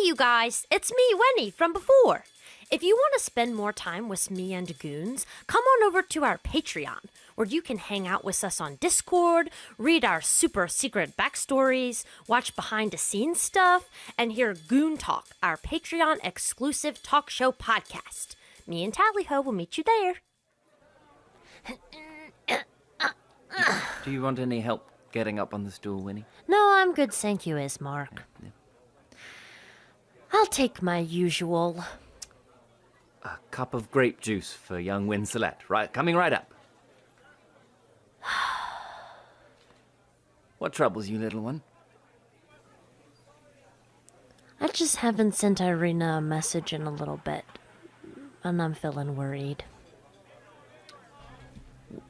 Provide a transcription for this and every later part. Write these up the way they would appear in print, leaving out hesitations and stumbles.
you guys, it's me, Winnie, from before. If you want to spend more time with me and Goons, come on over to our Patreon, where you can hang out with us on Discord, read our super secret backstories, watch behind-the-scenes stuff, and hear Goon Talk, our Patreon-exclusive talk show podcast. Me and Tallyho will meet you there. Do you want any help getting up on the stool, Winnie? No, I'm good, thank you, Aasimar. Yeah. I'll take my usual. A cup of grape juice for young Wincelette. Right, coming right up. What troubles you, little one? I just haven't sent Irina a message in a little bit, and I'm feeling worried.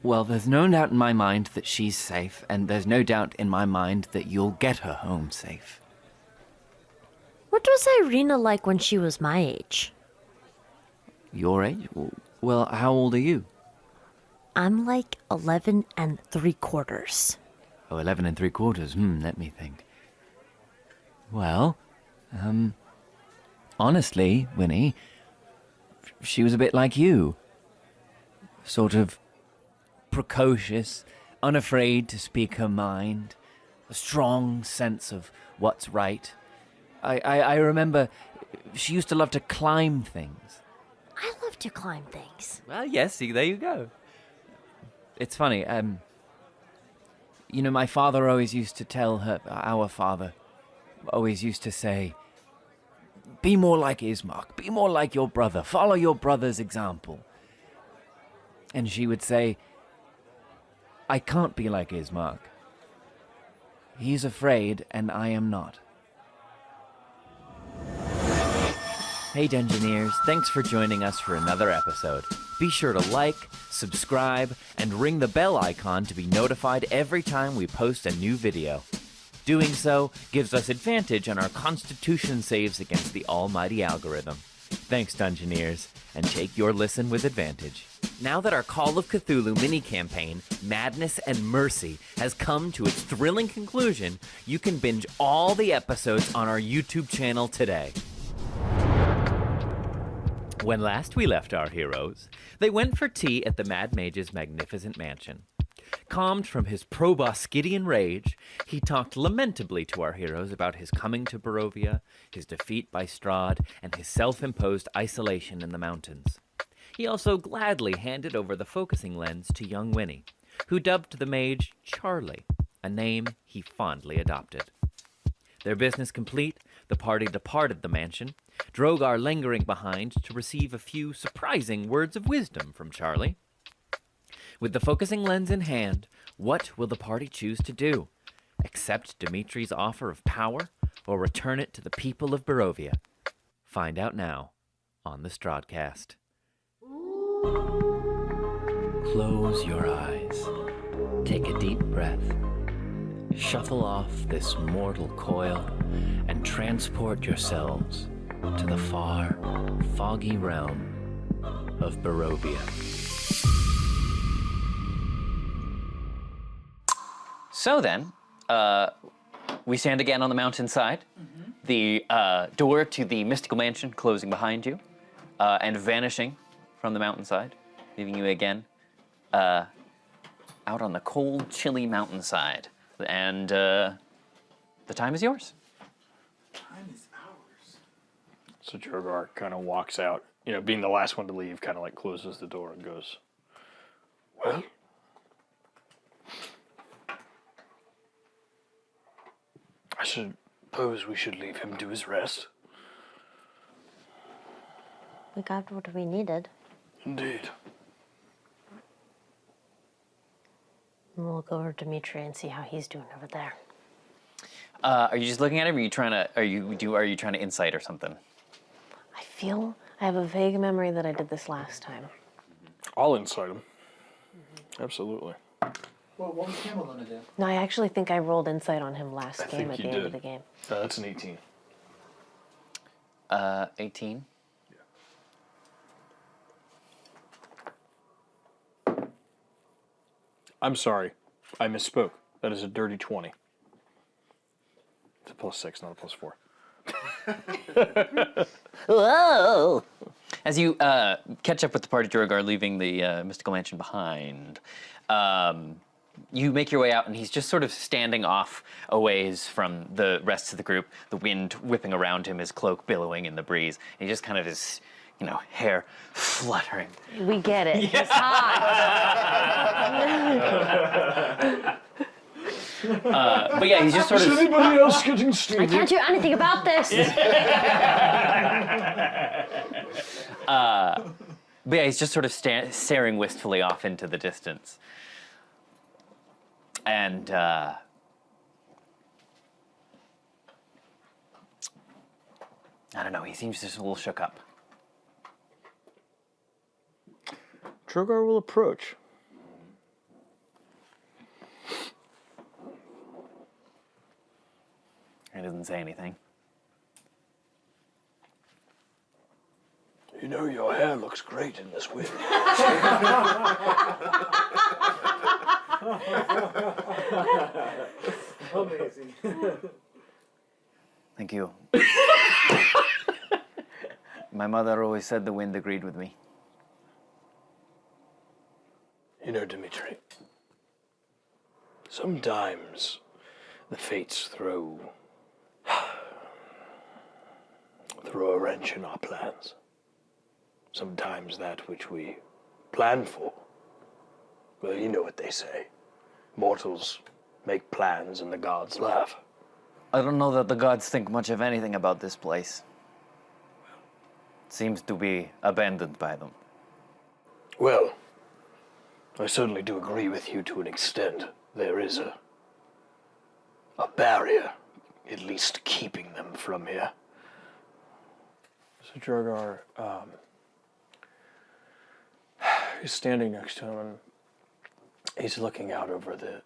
Well, there's no doubt in my mind that she's safe, and there's no doubt in my mind that you'll get her home safe. What was Irina like when she was my age? Your age? Well, how old are you? I'm like 11 3/4. Oh, 11 3/4. Let me think. Well, honestly, Winnie, she was a bit like you. Sort of precocious, unafraid to speak her mind, a strong sense of what's right. I remember she used to love to climb things. I love to climb things. Well, yes, see, there you go. It's funny, my father always used to tell her, our father always used to say, be more like Ismark, be more like your brother, follow your brother's example. And she would say, I can't be like Ismark. He's afraid, and I am not. Hey Dungeoneers, thanks for joining us for another episode. Be sure to like, subscribe, and ring the bell icon to be notified every time we post a new video. Doing so gives us advantage on our Constitution saves against the almighty algorithm. Thanks Dungeoneers, and take your listen with advantage. Now that our Call of Cthulhu mini-campaign, Madness and Mercy, has come to its thrilling conclusion, you can binge all the episodes on our YouTube channel today. When last we left our heroes, they went for tea at the Mad Mage's magnificent mansion. Calmed from his proboscidean rage, he talked lamentably to our heroes about his coming to Barovia, his defeat by Strahd, and his self-imposed isolation in the mountains. He also gladly handed over the focusing lens to young Winnie, who dubbed the mage Charlie, a name he fondly adopted. Their business complete, the party departed the mansion, Drogar lingering behind to receive a few surprising words of wisdom from Charlie. With the focusing lens in hand, what will the party choose to do? Accept Dmitri's offer of power, or return it to the people of Barovia? Find out now on the Strahdcast. Close your eyes. Take a deep breath. Shuffle off this mortal coil and transport yourselves to the far, foggy realm of Barovia. So then, we stand again on the mountainside, the door to the mystical mansion closing behind you, and vanishing from the mountainside, leaving you again out on the cold, chilly mountainside. And the time is yours. Time is ours. So Drogar kind of walks out, being the last one to leave, kind of like closes the door and goes, well, I suppose we should leave him to his rest. We got what we needed. Indeed. We'll go over to Dmitri and see how he's doing over there. Are you just looking at him, or are you trying to? Are you trying to insight or something? I have a vague memory that I did this last time. I'll insight him. Absolutely. Well, what was Campbell going to do? No, I actually think I rolled insight on him last I game think at you the end did. of the game. That's an 18. 18. I'm sorry. I misspoke. That is a dirty 20. It's a +6, not a +4. Whoa! As you catch up with the party, Drogar, leaving the mystical mansion behind, you make your way out, and he's just sort of standing off a ways from the rest of the group, the wind whipping around him, his cloak billowing in the breeze. And he just kind of is, hair fluttering. We get it. He's hot. But yeah, he's just sort of... Anybody else getting steamy? I can't do anything about this. But yeah, he's just sort of staring wistfully off into the distance. And I don't know, he seems just a little shook up. Drogar will approach. He doesn't say anything. You know, your hair looks great in this wig. Amazing. Thank you. My mother always said the wind agreed with me. You know, Dmitri, sometimes the fates throw a wrench in our plans. Sometimes that which we plan for, well, you know what they say. Mortals make plans and the gods laugh. I don't know that the gods think much of anything about this place. It seems to be abandoned by them. Well, I certainly do agree with you to an extent. There is a barrier, at least keeping them from here. So Drogar is standing next to him, and he's looking out over the.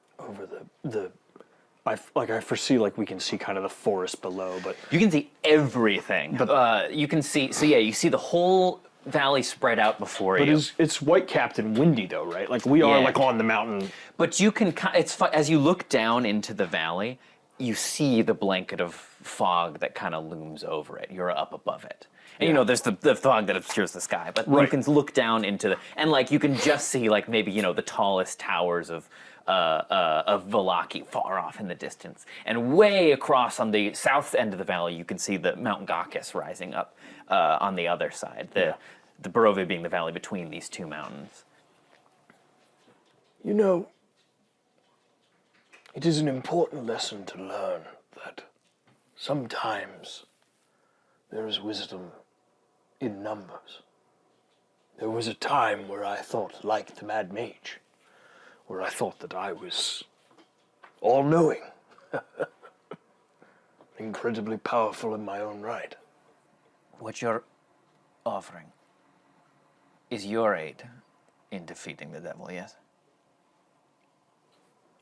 I foresee we can see kind of the forest below, but You can see everything. But you can see, you see the whole valley spread out before you. it's white-capped and windy though, right? We are on the mountain. But you can, as you look down into the valley, you see the blanket of fog that kind of looms over it. You're up above it. And there's the fog that obscures the sky, but you can look down into and you can just see maybe, the tallest towers of Vallaki far off in the distance. And way across on the south end of the valley, you can see the Mount Gakis rising up on the other side, the Barovia being the valley between these two mountains. You know, it is an important lesson to learn that sometimes there is wisdom in numbers. There was a time where I thought, like the Mad Mage, where I thought that I was all-knowing, incredibly powerful in my own right. What you're offering is your aid in defeating the devil, yes?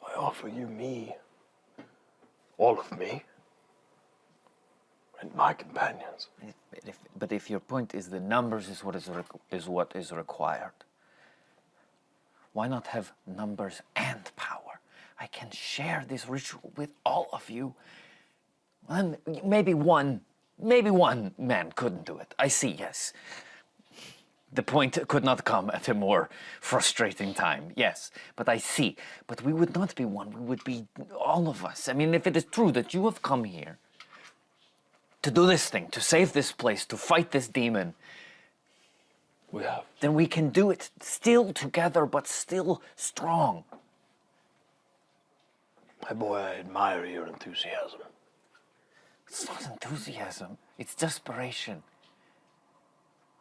I offer you me, all of me, and my companions. But if your point is the numbers is what is required, why not have numbers and power? I can share this ritual with all of you. And maybe one man couldn't do it. I see, yes. The point could not come at a more frustrating time, yes. But I see. But we would not be one. We would be all of us. I mean, if it is true that you have come here to do this thing, to save this place, to fight this demon, We have. then we can do it still together, but still strong. My boy, I admire your enthusiasm. It's not enthusiasm, it's desperation.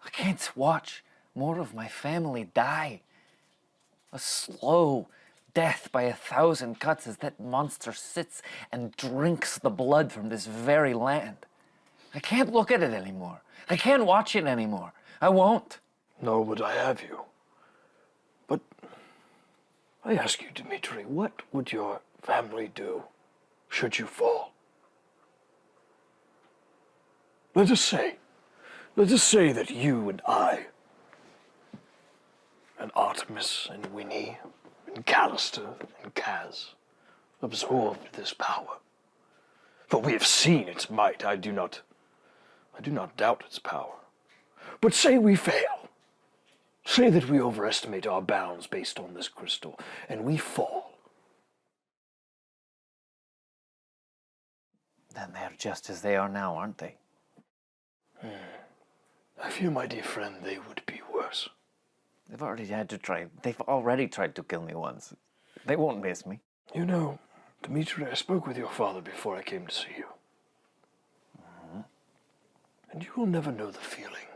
I can't watch more of my family die. A slow death by 1,000 cuts as that monster sits and drinks the blood from this very land. I can't look at it anymore. I can't watch it anymore. I won't. Nor would I have you. But I ask you, Dmitri, what would your family do should you fall? Let us say that you and I, and Artemis and Winnie, and Callister and Kaz absorbed this power. For we have seen its might. I do not I do not doubt its power. But say we fail. Say that we overestimate our bounds based on this crystal, and we fall. Then they're just as they are now, aren't they? I fear, my dear friend, they would be worse. They've already tried to kill me once. They won't miss me. You know, Dmitri, I spoke with your father before I came to see you. And you will never know the feeling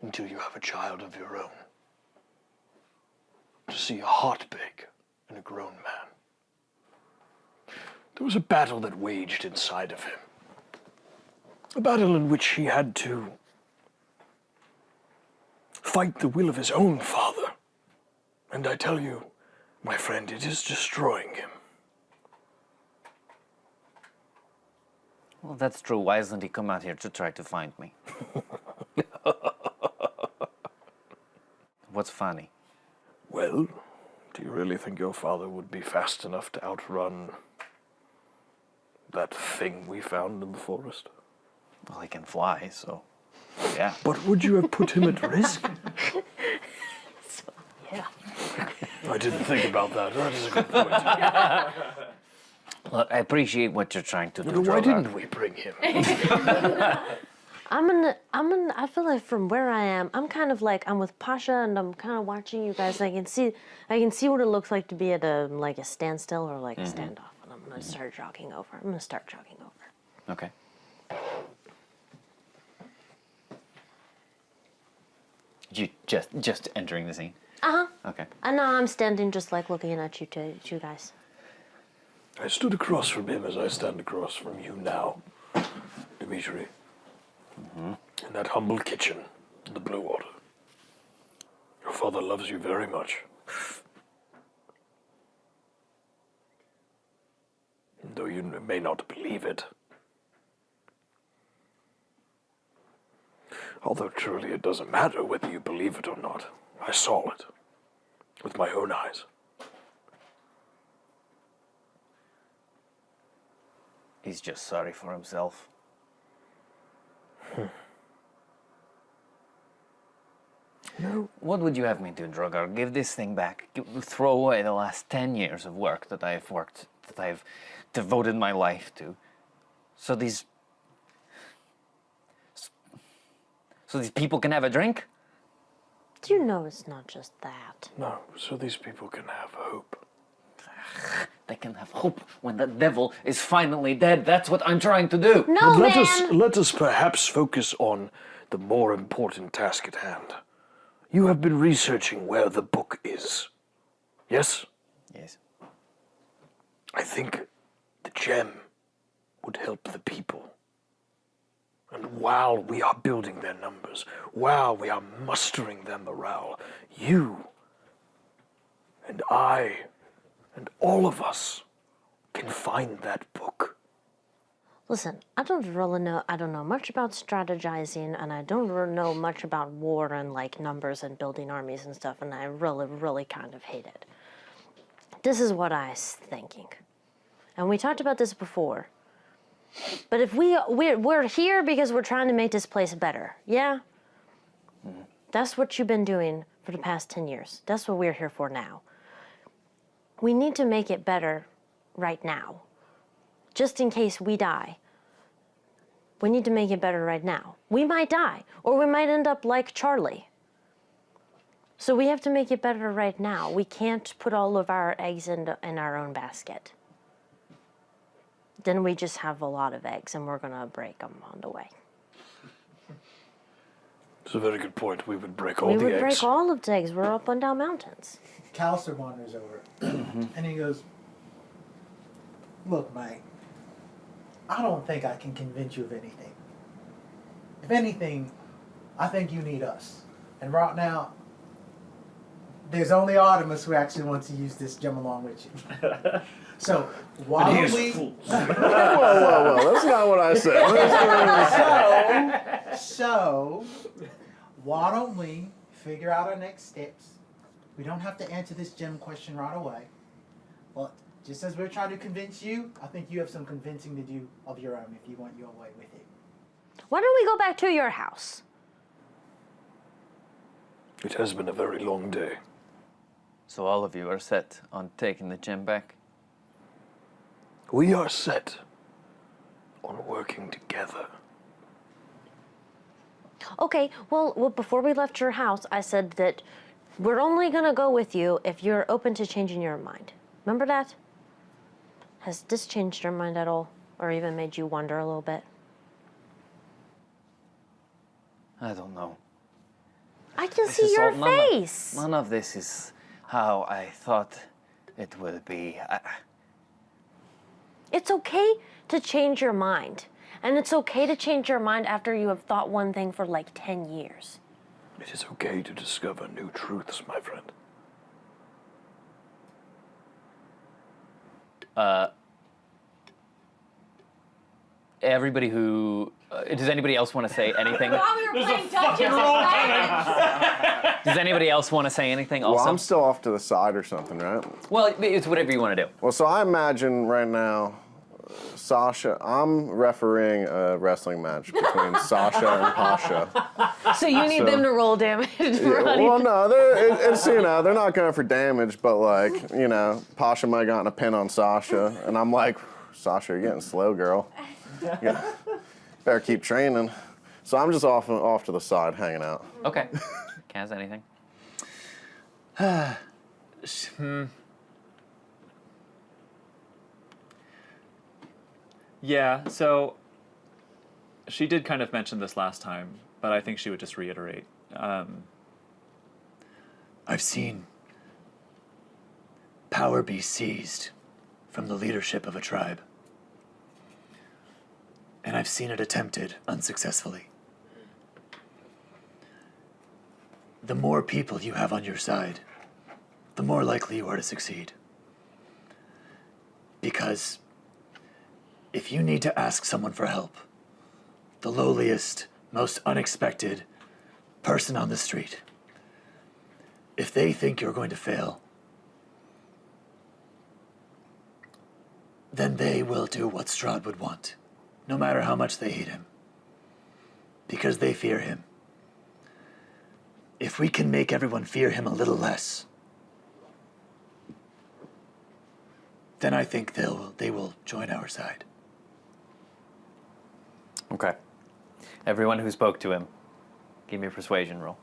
until you have a child of your own. To see a heart break in a grown man. There was a battle that waged inside of him. A battle in which he had to fight the will of his own father. And I tell you, my friend, it is destroying him. Well, that's true. Why hasn't he come out here to try to find me? What's funny? Well, do you really think your father would be fast enough to outrun that thing we found in the forest? Well, he can fly, so yeah. But would you have put him at risk? Yeah. I didn't think about that. That is a good point. Look, I appreciate what you're trying to do. But why Drogar. didn't we bring him? I feel like from where I am, I'm kind of like, I'm with Pasha and I'm kind of watching you guys. I can see what it looks like to be at a standstill or like a standoff. And I'm going to start jogging over. Okay. You just entering the scene? Uh-huh. Okay. And now I'm standing just like looking at you two guys. I stood across from him as I stand across from you now, Dmitri. In that humble kitchen in the Blue Water. Your father loves you very much. Though you may not believe it. Although truly it doesn't matter whether you believe it or not. I saw it with my own eyes. He's just sorry for himself. No. What would you have me do, Drogar? Give this thing back. Throw away the last 10 years of work that I've devoted my life to. So these people can have a drink? Do you know it's not just that? No, so these people can have hope. They can have hope when the devil is finally dead. That's what I'm trying to do. No, But man! let us perhaps focus on the more important task at hand. You have been researching where the book is. Yes? Yes. I think the gem would help the people. And while we are building their numbers, while we are mustering their morale, you and I and all of us can find that book. Listen, I don't know much about strategizing, and I don't really know much about war and like numbers and building armies and stuff, and I really, really kind of hate it. This is what I was thinking. And we talked about this before. But if we're here because we're trying to make this place better, yeah? That's what you've been doing for the past 10 years. That's what we're here for now. We need to make it better right now. Just in case we die. We need to make it better right now. We might die, or we might end up like Charlie. So we have to make it better right now. We can't put all of our eggs in our own basket. Then we just have a lot of eggs, and we're going to break them on the way. It's a very good point. We would break all the eggs. We would break all of the eggs. We're up and down mountains. Callister wanders over, and he goes, "Look, mate, I don't think I can convince you of anything. If anything, I think you need us. And right now, there's only Artemis who actually wants to use this gem along with you. So, why don't we..." Whoa, that's not what I said. So, why don't we figure out our next steps? We don't have to answer this gem question right away. But just as we're trying to convince you, I think you have some convincing to do of your own if you want your way with it. Why don't we go back to your house? It has been a very long day. So all of you are set on taking the gem back? We are set on working together. Okay, well, before we left your house, I said that we're only gonna go with you if you're open to changing your mind. Remember that? Has this changed your mind at all? Or even made you wonder a little bit? I don't know. I can This see is your all- face. None of this is how I thought it would be. It's okay to change your mind. And it's okay to change your mind after you have thought one thing for like 10 years. It is okay to discover new truths, my friend. Everybody who... does anybody else want to say anything? While we were playing Dungeons and Dragons. Does anybody else want to say anything also? Well, I'm still off to the side or something, right? Well, it's whatever you want to do. Well, so I imagine right now, Sasha, I'm refereeing a wrestling match between Sasha and Pasha. So you need them to roll damage for Well, no, it's, you know, they're not going for damage, but like, you know, Pasha might have gotten a pin on Sasha, and I'm like, Sasha, you're getting slow, girl. Better keep training. So I'm just off to the side, hanging out. Okay. Kaz, anything? Yeah, so she did kind of mention this last time, but I think she would just reiterate. I've seen power be seized from the leadership of a tribe. And I've seen it attempted unsuccessfully. The more people you have on your side, the more likely you are to succeed. Because if you need to ask someone for help, the lowliest, most unexpected person on the street, if they think you're going to fail, then they will do what Strahd would want, no matter how much they hate him, because they fear him. If we can make everyone fear him a little less, then I think they will join our side. Okay. Everyone who spoke to him, give me a persuasion roll.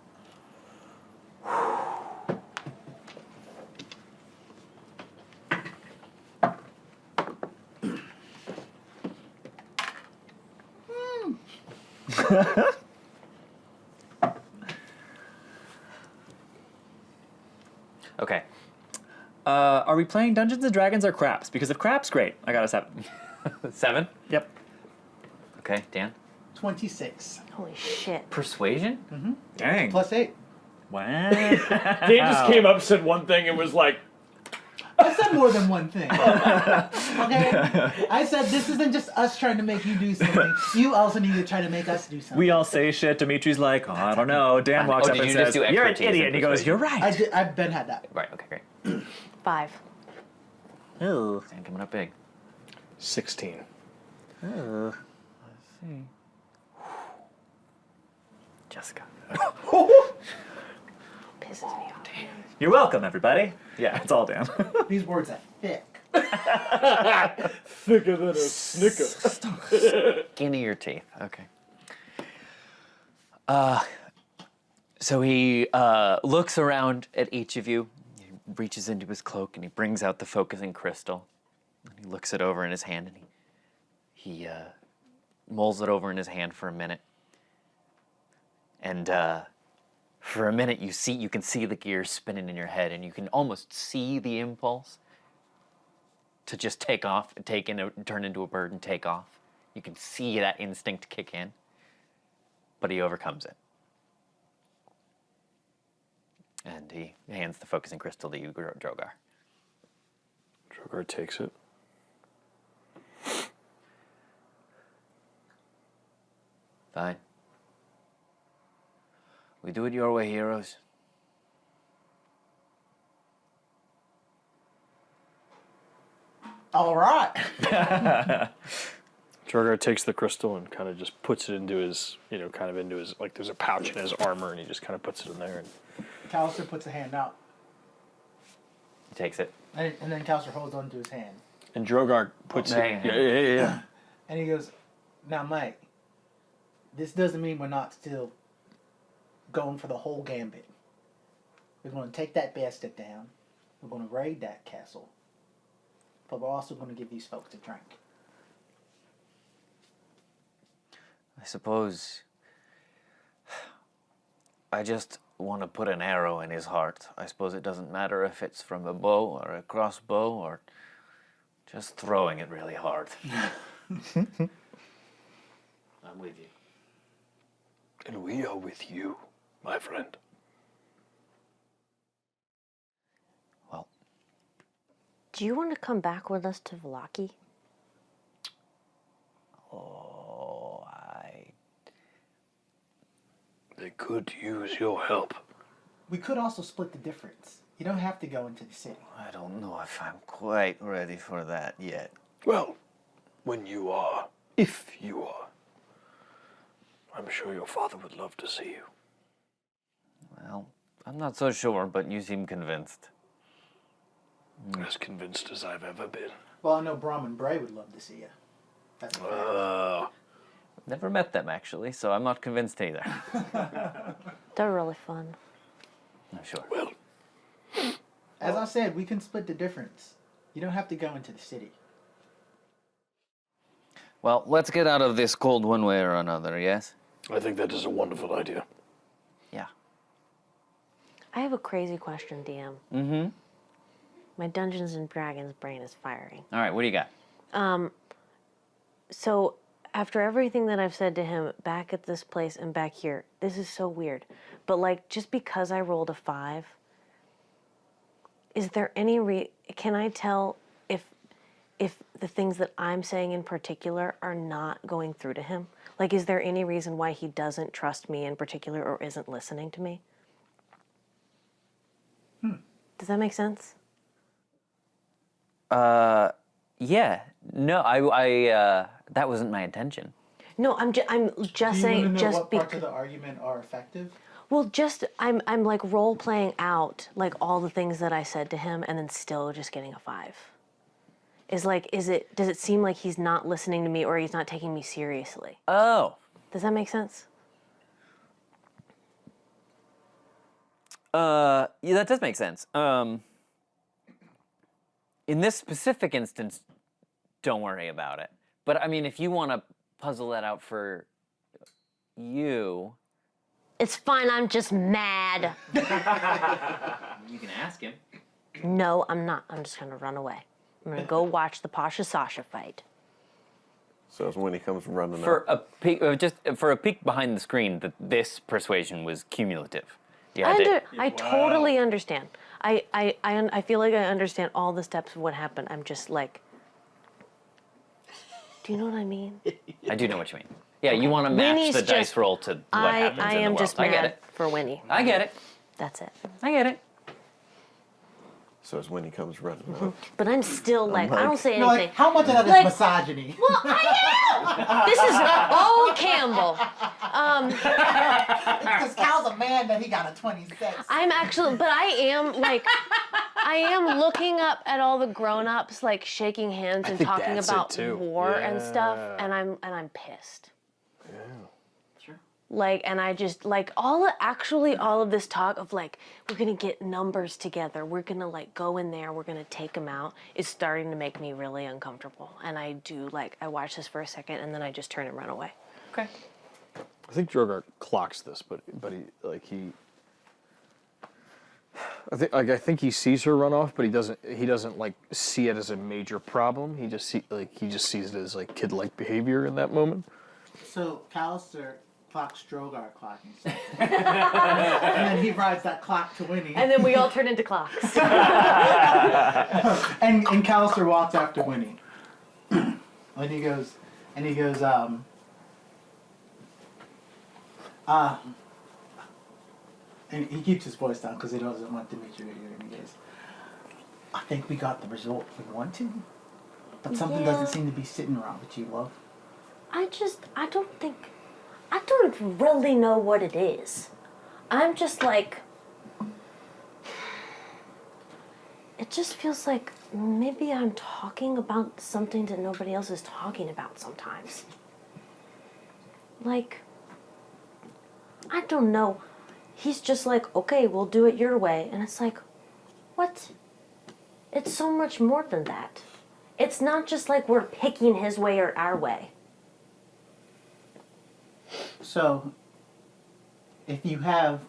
Okay. Are we playing Dungeons and Dragons or craps? Because if craps, great. I got a 7. 7? Yep. Okay, Dan. 26. Holy shit. Persuasion? Dang. Plus 8. Wow. Dan just came up, said one thing, and was like, I said more than one thing. Okay? I said this isn't just us trying to make you do something. You also need to try to make us do something. We all say shit. Dimitri's like, oh, I don't know. Dan walks up did and you just says, do you're an expertise idiot. in And he goes, persuasion? you're right. I've been had that. Right, okay, great. 5. Ew. Dan coming up big. 16. Ew. Jessica. Pisses me off. You're welcome, everybody. Yeah, it's all Dan. These words are thick. thicker than a snicker. Skin of your teeth. Okay. So he looks around at each of you. He reaches into his cloak and he brings out the focusing crystal. And he looks it over in his hand and he mulls it over in his hand for a minute. And for a minute you can see the gears spinning in your head and you can almost see the impulse to just take off, turn into a bird and take off. You can see that instinct kick in, but he overcomes it. And he hands the focusing crystal to you, Drogar. Drogar takes it. Fine. We do it your way, heroes. All right. Drogar takes the crystal and kind of just puts it into his, like there's a pouch in his armor, and he just kind of puts it in there. And Callister puts a hand out, He takes it. and then Callister holds onto his hand. And Drogar puts it. Yeah. And he goes, "Now, Mike, this doesn't mean we're not still going for the whole gambit. We're going to take that bastard down. We're going to raid that castle. But we're also going to give these folks a drink." I suppose I just want to put an arrow in his heart. I suppose it doesn't matter if it's from a bow or a crossbow or just throwing it really hard. I'm with you. And we are with you, my friend. Well, Do you want to come back with us to Vallaki? They could use your help. We could also split the difference. You don't have to go into the city. I don't know if I'm quite ready for that yet. Well, when you are, if you are, I'm sure your father would love to see you. Well, I'm not so sure, but you seem convinced. As convinced as I've ever been. Well, I know Brahmin Bray would love to see you. That's a fact. Never met them, actually, so I'm not convinced either. They're really fun. I'm sure. Well, As I said, we can split the difference. You don't have to go into the city. Well, let's get out of this cold one way or another, yes? I think that is a wonderful idea. Yeah. I have a crazy question, DM. Mm-hmm. My Dungeons and Dragons brain is firing. All right, what do you got? So, after everything that I've said to him back at this place and back here, this is so weird. But, like, just because I rolled a 5, is there any can I tell if the things that I'm saying in particular are not going through to him? Like, is there any reason why he doesn't trust me in particular or isn't listening to me? Does that make sense? Yeah. No, I that wasn't my intention. No, I'm just Do you saying want to know just what parts because. of the argument are effective? Well, just I'm like role playing out like all the things that I said to him, and then still just getting a 5. Does it seem like he's not listening to me or he's not taking me seriously? Oh. Does that make sense? Yeah, that does make sense. In this specific instance, don't worry about it. But I mean, if you want to puzzle that out for you, It's fine. I'm just mad. you can ask him. No, I'm not. I'm just gonna run away. I'm gonna go watch the Pasha Sasha fight. So it's when he comes running For up. a peek, just for a peek behind the screen, that this persuasion was cumulative. You had to- I totally understand. I feel like I understand all the steps of what happened. I'm just like, do you know what I mean? I do know what you mean. Yeah, you want to match Winnie's the dice just- roll to what happens I in the am world. just I get mad it. for Winnie. I get it. That's it. I get it. So it's when he comes running up. But I'm still like, I don't say No, anything. like, how much of that is Like- misogyny? Well, I am. This is old Campbell. Because Cal's a man that he got a 26. I'm actually, but I am looking up at all the grown-ups, like shaking hands and think talking that's about it, too. war and stuff, Yeah. and I'm pissed. Like, and I just, like, all of this talk of, like, we're gonna get numbers together, we're gonna, like, go in there, we're gonna take them out, is starting to make me really uncomfortable. And I do, like, I watch this for a second, and then I just turn and run away. Okay. I think Drogar clocks this, but I think he sees her run off, but he doesn't like see it as a major problem. He just sees it as like kid-like behavior in that moment. So Callister clocks Drogar clocking something. And then he rides that clock to Winnie. And then we all turn into clocks. And Callister walks after Winnie. And he goes, and he keeps his voice down because he doesn't want Dmitri to hear him. He goes, I think we got the result we wanted, but something doesn't seem to be sitting right with you, love. I don't really know what it is. I'm just like, it just feels like maybe I'm talking about something that nobody else is talking about sometimes. Like, I don't know. He's just like, okay, we'll do it your way. And it's like, what? It's so much more than that. It's not just like we're picking his way or our way. So, if you have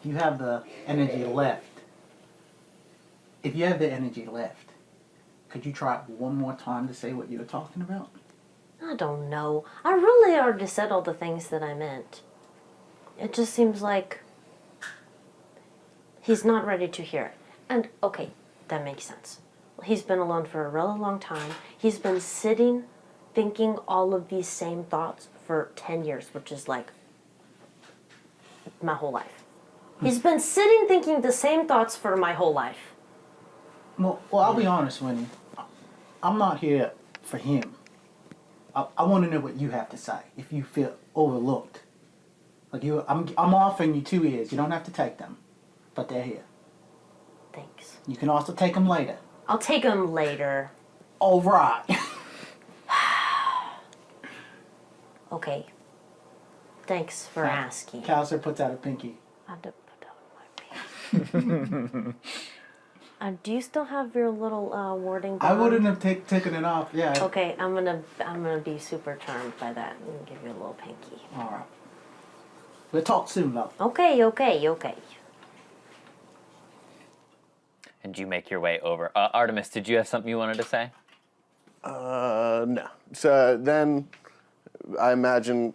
the energy left, could you try one more time to say what you were talking about? I don't know. I really already said all the things that I meant. It just seems like he's not ready to hear it. And, okay, that makes sense. He's been alone for a really long time. He's been sitting, thinking all of these same thoughts for 10 years, which is like my whole life. He's been sitting thinking the same thoughts for my whole life. Well, I'll be honest, Winnie. I'm not here for him. I want to know what you have to say. If you feel overlooked, like I'm offering you 2 ears. You don't have to take them, but they're here. Thanks. You can also take them later. I'll take them later. All right. Okay. Thanks for asking. Callister puts out a pinky. I had to put down my pinky. Do you still have your little wording down? I wouldn't have taken it off. Yeah. Okay, I'm gonna be super charmed by that and give you a little pinky. All right. We'll talk soon, love. Okay. And you make your way over. Artemis, did you have something you wanted to say? No. So then, I imagine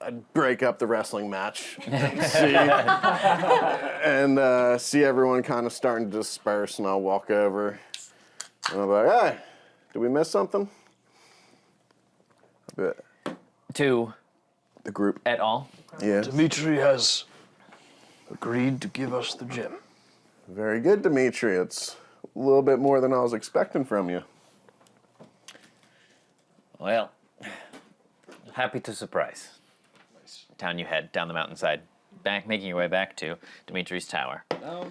I'd break up the wrestling match and see everyone kind of starting to disperse, and I'll walk over and I'll be like, "Hey, did we miss something?" To the group at all? Yeah. Dmitri has agreed to give us the gem. Very good, Dmitri. It's a little bit more than I was expecting from you. Well, happy to surprise. Down you head, down the mountainside, making your way back to Dimitri's tower. Roll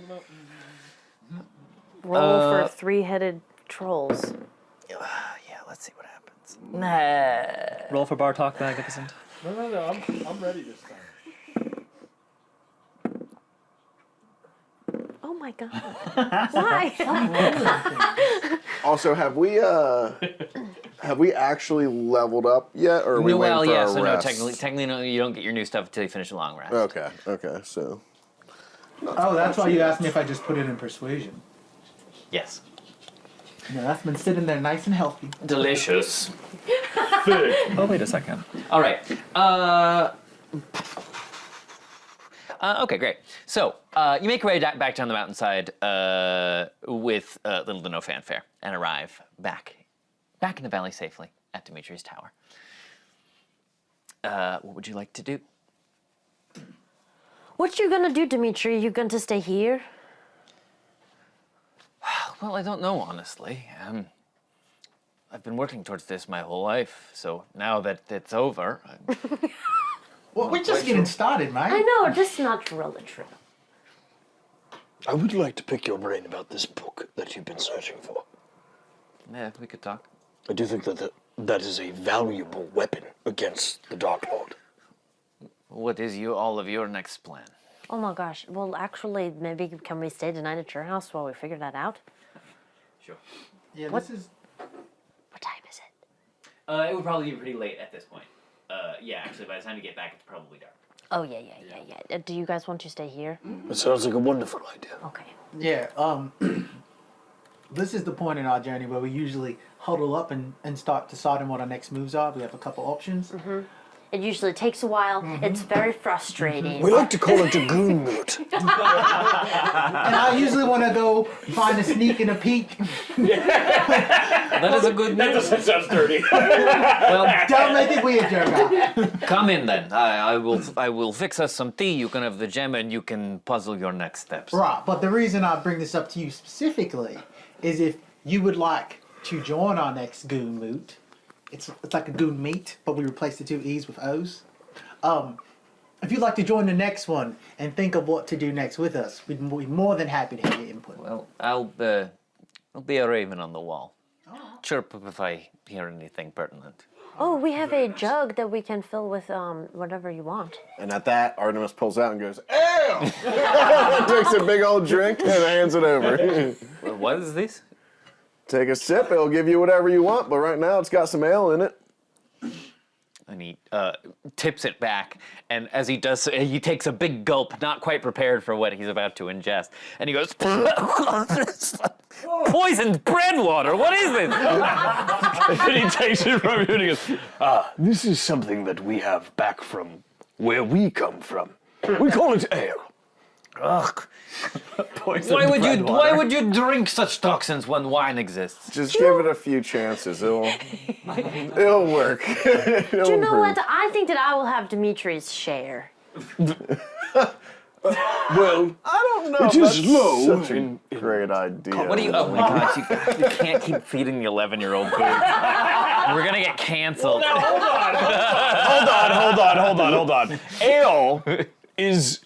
for 3-headed trolls. Yeah, let's see what happens. Roll for bar talk, magnificent. No, I'm ready this time. Oh my god. Why? Also, have we actually leveled up yet, or are we waiting for our rest? Technically, no, you don't get your new stuff until you finish a long rest. Okay, so. Oh, that's why you asked me if I just put it in persuasion. Yes. No, that's been sitting there nice and healthy. Delicious. Oh, wait a second. All right. Okay, great. So you make your way back down the mountainside with little to no fanfare and arrive back in the valley safely at Dimitri's tower. What would you like to do? What you gonna do, Dmitri? You going to stay here? Well, I don't know, honestly. I've been working towards this my whole life, so now that it's over... Well, we're just getting started, mate. I know, this is not really true. I would like to pick your brain about this book that you've been searching for. Yeah, we could talk. I do think that that is a valuable weapon against the Dark Lord. What is all of your next plan? Oh my gosh. Well, actually, maybe can we stay tonight at your house while we figure that out? Sure. Yeah, What time is it? It would probably be pretty late at this point. Yeah, actually, by the time you get back, it's probably dark. Oh, yeah. Do you guys want to stay here? It sounds like a wonderful idea. Okay. Yeah, this is the point in our journey where we usually huddle up and start deciding what our next moves are. We have a couple options. Mm-hmm. It usually takes a while. It's very frustrating. We like to call it a goon moot. And I usually want to go find a sneak and a peek. That is a good That move. doesn't sound sturdy. Well, Don't make it weird, Drogar. come in then. I will fix us some tea. You can have the gem, and you can puzzle your next steps. Right, but the reason I bring this up to you specifically is if you would like to join our next goon moot, It's like a goon meet, but we replaced the two E's with O's. If you'd like to join the next one and think of what to do next with us, we'd be more than happy to have your input. Well, I'll be a raven on the wall. Chirp if I hear anything pertinent. Oh, we have a jug that we can fill with whatever you want. And at that, Artemis pulls out and goes, "Ale!" Takes a big old drink and hands it over. Well, what is this? Take a sip, it'll give you whatever you want, but right now it's got some ale in it. And he tips it back, and as he does, he takes a big gulp, not quite prepared for what he's about to ingest, and he goes, "Poisoned bread water, what is this?" And he takes it from you and he goes, this is something that we have back from where we come from. We call it ale. Ugh. Why would you drink such toxins when wine exists? Just give it a few chances. It'll work. It'll Do you know improve. what? I think that I will have Dimitri's share. Well, I don't know. it is That's low. such a great idea. What do you? Oh my God! You can't keep feeding the 11-year-old boobs. We're gonna get canceled. Hold on. Ale is...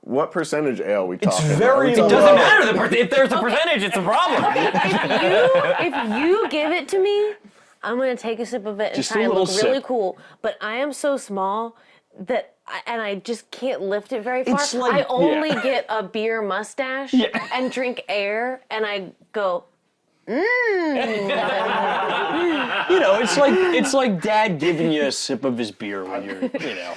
What percentage ale we talking? very about? low. It doesn't matter. If there's a percentage, it's a problem. If you give it to me, I'm gonna take a sip of it and Just a try and little look really sip. cool. But I am so small that I just can't lift it very far. It's like- I only get a beer mustache and drink air, and I go. You know, it's like Dad giving you a sip of his beer when you're, you know.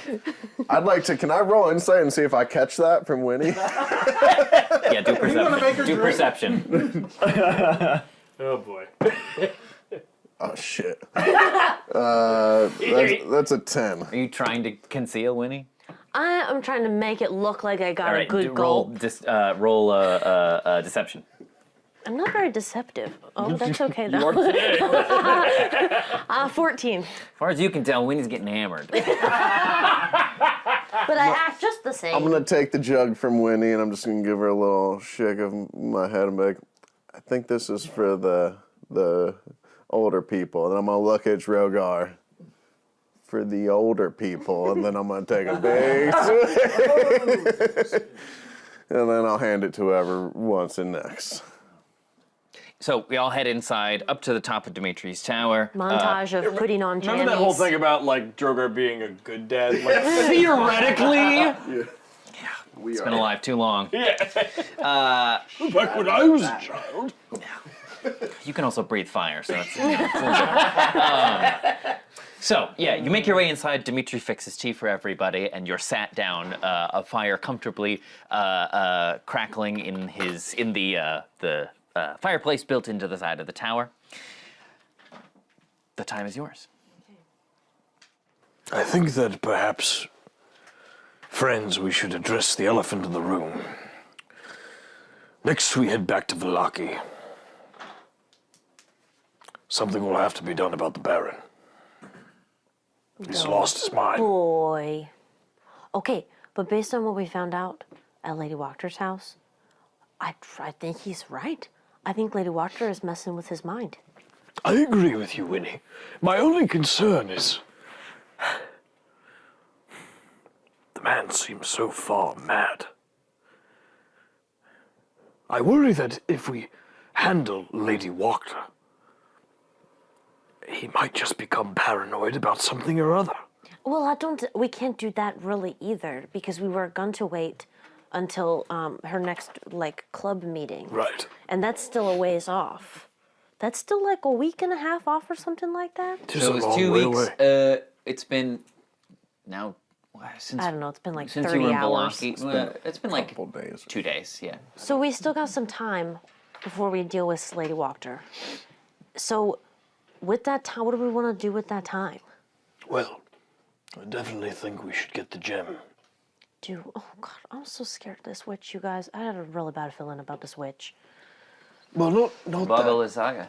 I'd like to. Can I roll insight and see if I catch that from Winnie? Yeah, do perception. Do perception. Oh boy. Oh shit. That's a 10. Are you trying to conceal Winnie? I am trying to make it look like I got All a right, good roll gulp. roll deception. I'm not very deceptive. Oh, that's okay though. 14. As far as you can tell, Winnie's getting hammered. But I act just the same. I'm gonna take the jug from Winnie and I'm just gonna give her a little shake of my head and be like, I think this is for the older people. And I'm gonna look at Drogar. For the older people, and then I'm gonna take a big swig. And then I'll hand it to whoever wants it next. So we all head inside, up to the top of Dimitri's tower. Montage of putting on jammies. Remember that whole thing about like Drogar being a good dad? Like, theoretically, It's been alive too long. Back when I was a child. You can also breathe fire, so it's so, yeah, you make your way inside. Dmitri fixes tea for everybody, and you're sat down, a fire comfortably crackling in the fireplace built into the side of the tower. The time is yours. I think that perhaps, friends, we should address the elephant in the room. Next, we head back to Vallaki. Something will have to be done about the Baron. He's lost his mind. Boy. Okay, but based on what we found out at Lady Wachter's house, I think he's right. I think Lady Wachter is messing with his mind. I agree with you, Winnie. My only concern is... the man seems so far mad. I worry that if we handle Lady Wachter, he might just become paranoid about something or other. Well, we can't do that really either, because we were going to wait until her next, club meeting. Right. And that's still a ways off. That's still a week and a half off or something like that? Tis So a it was long 2 way weeks. away. It's been now since I don't know, it's been since 30 you were in hours. Vallaki. It's been like Couple days. 2 days. Yeah. So we still got some time before we deal with Lady Wachter. So with that time, what do we want to do with that time? Well, I definitely think we should get the gem. Oh God, I'm so scared of this witch, you guys. I had a really bad feeling about this witch. Well, not Baba that. Lysaga.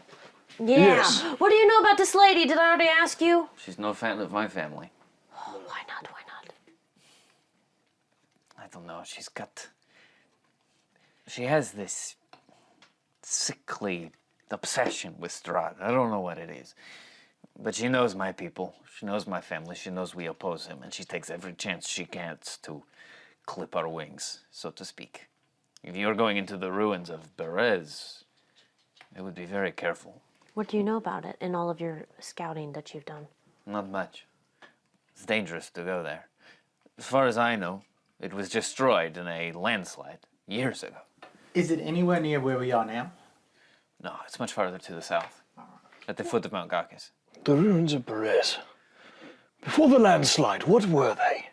Yeah. Yes. What do you know about this lady? Did I already ask you? She's no fan of my family. Oh, why not? Why not? I don't know. She has this sickly obsession with Strahd. I don't know what it is. But she knows my people. She knows my family. She knows we oppose him. And she takes every chance she gets to clip our wings, so to speak. If you're going into the ruins of Berez, I would be very careful. What do you know about it in all of your scouting that you've done? Not much. It's dangerous to go there. As far as I know, it was destroyed in a landslide years ago. Is it anywhere near where we are now? No, it's much farther to the south, at the foot of Mount Gakis. The ruins of Perez. Before the landslide, what were they?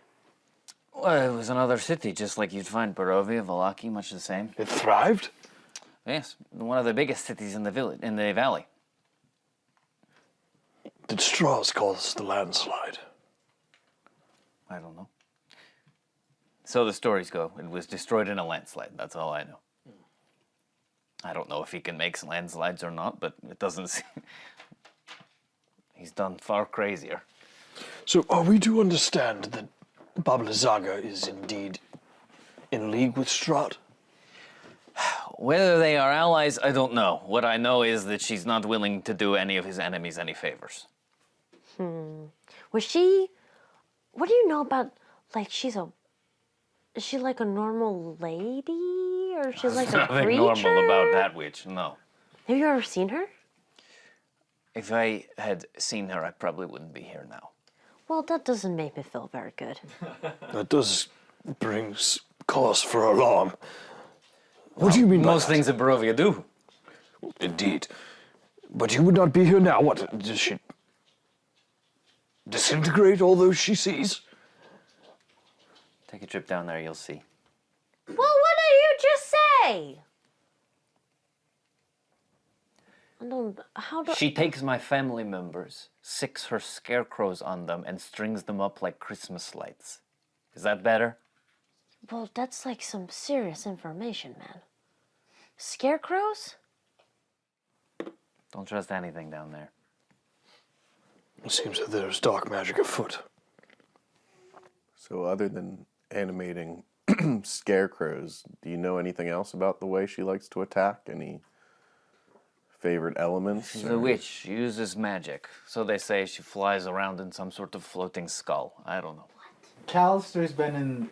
Well, it was another city, just like you'd find Barovia, Vallaki, much the same. It thrived? Yes, one of the biggest cities in the valley. Did straws cause the landslide? I don't know. So the stories go. It was destroyed in a landslide. That's all I know. I don't know if he can make landslides or not, but it doesn't seem... He's done far crazier. So are we to understand that Baba Lysaga is indeed in league with Strahd? Whether they are allies, I don't know. What I know is that she's not willing to do any of his enemies any favors. Was she... What do you know about, like, is she like a normal lady? Or is she like a Nothing creature? normal about that witch, no. Have you ever seen her? If I had seen her, I probably wouldn't be here now. Well, that doesn't make me feel very good. That does bring cause for alarm. What do you mean by Most that? things in Barovia do. Indeed. But you would not be here now. What, does she disintegrate all those she sees? Take a trip down there, you'll see. Well, what did you just say? She takes my family members, sticks her scarecrows on them, and strings them up like Christmas lights. Is that better? Well, that's like some serious information, man. Scarecrows? Don't trust anything down there. It seems that there's dark magic afoot. So other than animating scarecrows, do you know anything else about the way she likes to attack? Any favorite elements? She's a witch. She uses magic. So they say she flies around in some sort of floating skull. I don't know. Callister's been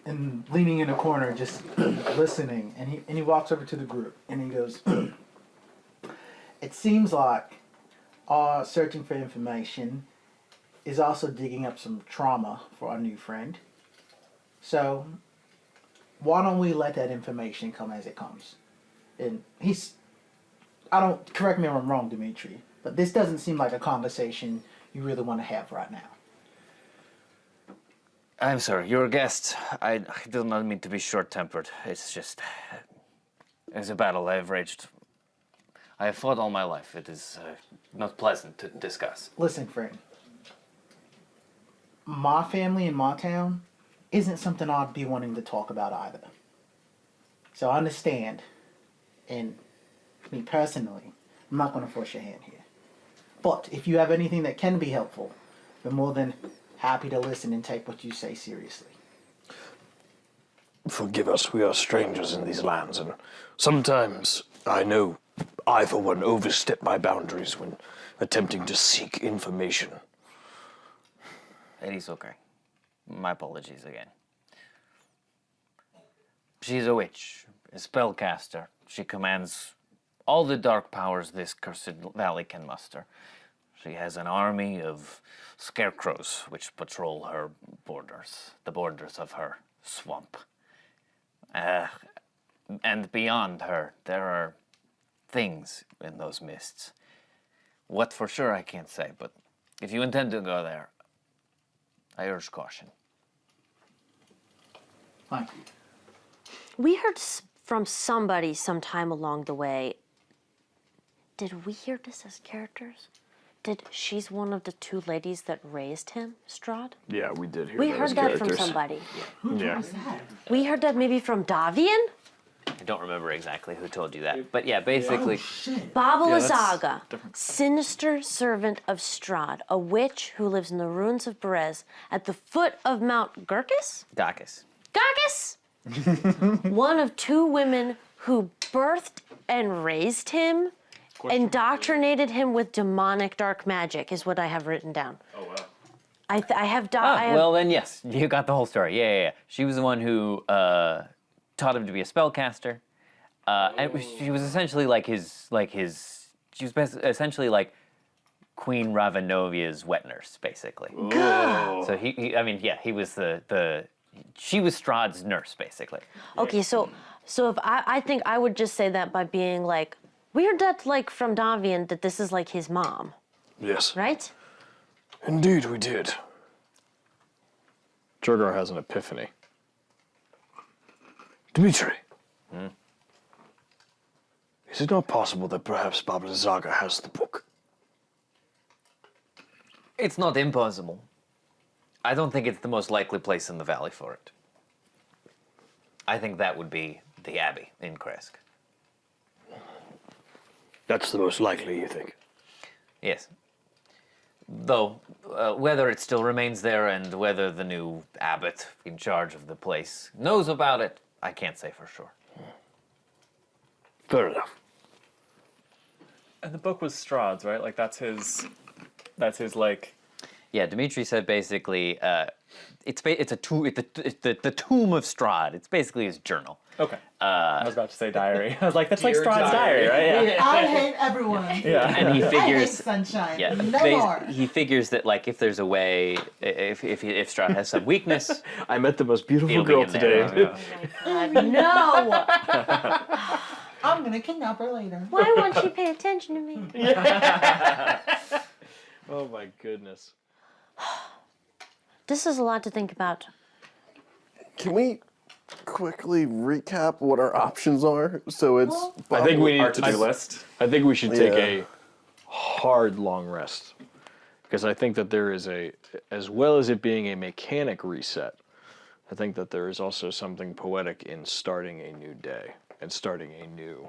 leaning in a corner just listening, and he walks over to the group and he goes, "It seems like our searching for information is also digging up some trauma for our new friend. So why don't we let that information come as it comes?" And correct me if I'm wrong, Dmitri, but this doesn't seem like a conversation you really want to have right now. I'm sorry, you're a guest. I do not mean to be short-tempered. It's just... It's a battle I have raged. I have fought all my life. It is not pleasant to discuss. Listen, friend. My family in my town isn't something I'd be wanting to talk about either. So I understand. And me personally, I'm not going to force your hand here. But if you have anything that can be helpful, we're more than happy to listen and take what you say seriously. Forgive us, we are strangers in these lands, and sometimes I know I, for one, overstep my boundaries when attempting to seek information. It is okay. My apologies again. She's a witch, a spellcaster. She commands all the dark powers this cursed valley can muster. She has an army of scarecrows which patrol her borders, the borders of her swamp. And beyond her, there are things in those mists. What for sure I can't say, but if you intend to go there, I urge caution. Thank you. We heard from somebody sometime along the way. Did we hear this as characters? She's one of the two ladies that raised him, Strahd? Yeah, we did hear We that heard as that characters. from somebody. Yeah. We heard that maybe from Davian? I don't remember exactly who told you that, but yeah, basically... Baba Yeah, that's Lysaga, different. sinister servant of Strahd, a witch who lives in the ruins of Berez at the foot of Mount Gurkis? Gakis. Gurkis! One of two women who birthed and raised him indoctrinated him with demonic dark magic is what I have written down. Oh wow. I have Well, then yes, you got the whole story. Yeah. She was the one who taught him to be a spellcaster. And she was essentially she was essentially like Queen Ravenovia's wet nurse, basically. So he was she was Strahd's nurse, basically. Okay, so if I think I would just say that by being like, we heard that like from Davian that this is like his mom, Yes. right? Indeed, we did. Drogar has an epiphany. Dmitri. Is it not possible that perhaps Baba Zaga has the book? It's not impossible. I don't think it's the most likely place in the valley for it. I think that would be the Abbey in Kresk. That's the most likely, you think? Yes. Though, whether it still remains there and whether the new abbot in charge of the place knows about it, I can't say for sure. Fair enough. And the book was Strahd's, right? Like that's his like. Yeah, Dmitri said basically, it's the tomb of Strahd. It's basically his journal. Okay. I was about to say diary. I was like, that's like Strahd's diary, right? Yeah. I hate everyone. Yeah. And he I hate figures, sunshine. yeah, No more. he figures that like if there's a way, if Strahd has some weakness, I met the most beautiful he'll be girl in there. today. No! I'm gonna kidnap her later. Why won't she pay attention to me? Oh my goodness. This is a lot to think about. Can we quickly recap what our options are? So it's. I think we need Our to-do list. I think we should take Yeah. a hard long rest. Because I think that there is as well as it being a mechanic reset, I think that there is also something poetic in starting a new day and starting a new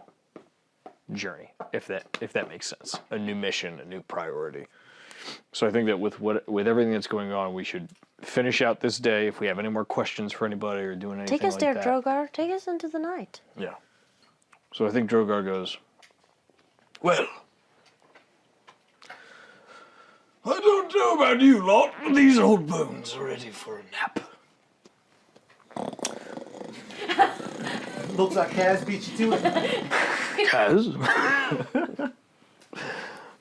journey, if that makes sense. A new mission, a new priority. So I think that with everything that's going on, we should finish out this day. If we have any more questions for anybody or doing anything Take us like there, that. Drogar. Take us into the night. Yeah. So I think Drogar goes, Well, I don't know about you lot, but these old bones are ready for a nap. Looks like Kaz beat you to it. Kaz?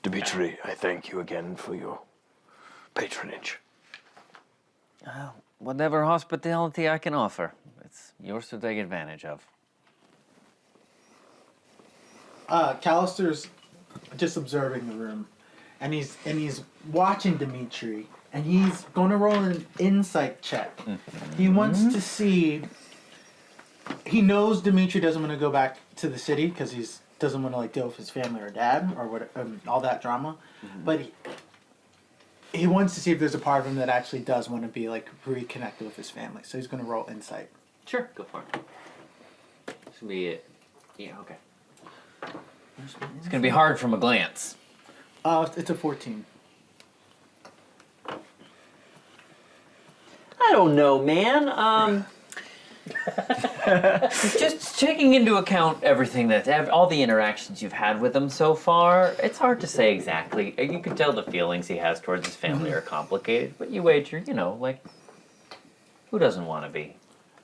Dmitri, I thank you again for your patronage. Whatever hospitality I can offer, it's yours to take advantage of. Callister's just observing the room, and he's watching Dmitri, and he's going to roll an insight check. He wants to see. He knows Dmitri doesn't want to go back to the city because he doesn't want to like deal with his family or dad or what all that drama, but he wants to see if there's a part of him that actually does want to be like reconnected with his family. So he's going to roll insight. Sure, go for it. This will be it. Yeah, okay. It's gonna be hard from a glance. It's a 14. I don't know, man. Just taking into account everything all the interactions you've had with him so far, it's hard to say exactly. You can tell the feelings he has towards his family are complicated, but you wager, like, who doesn't want to be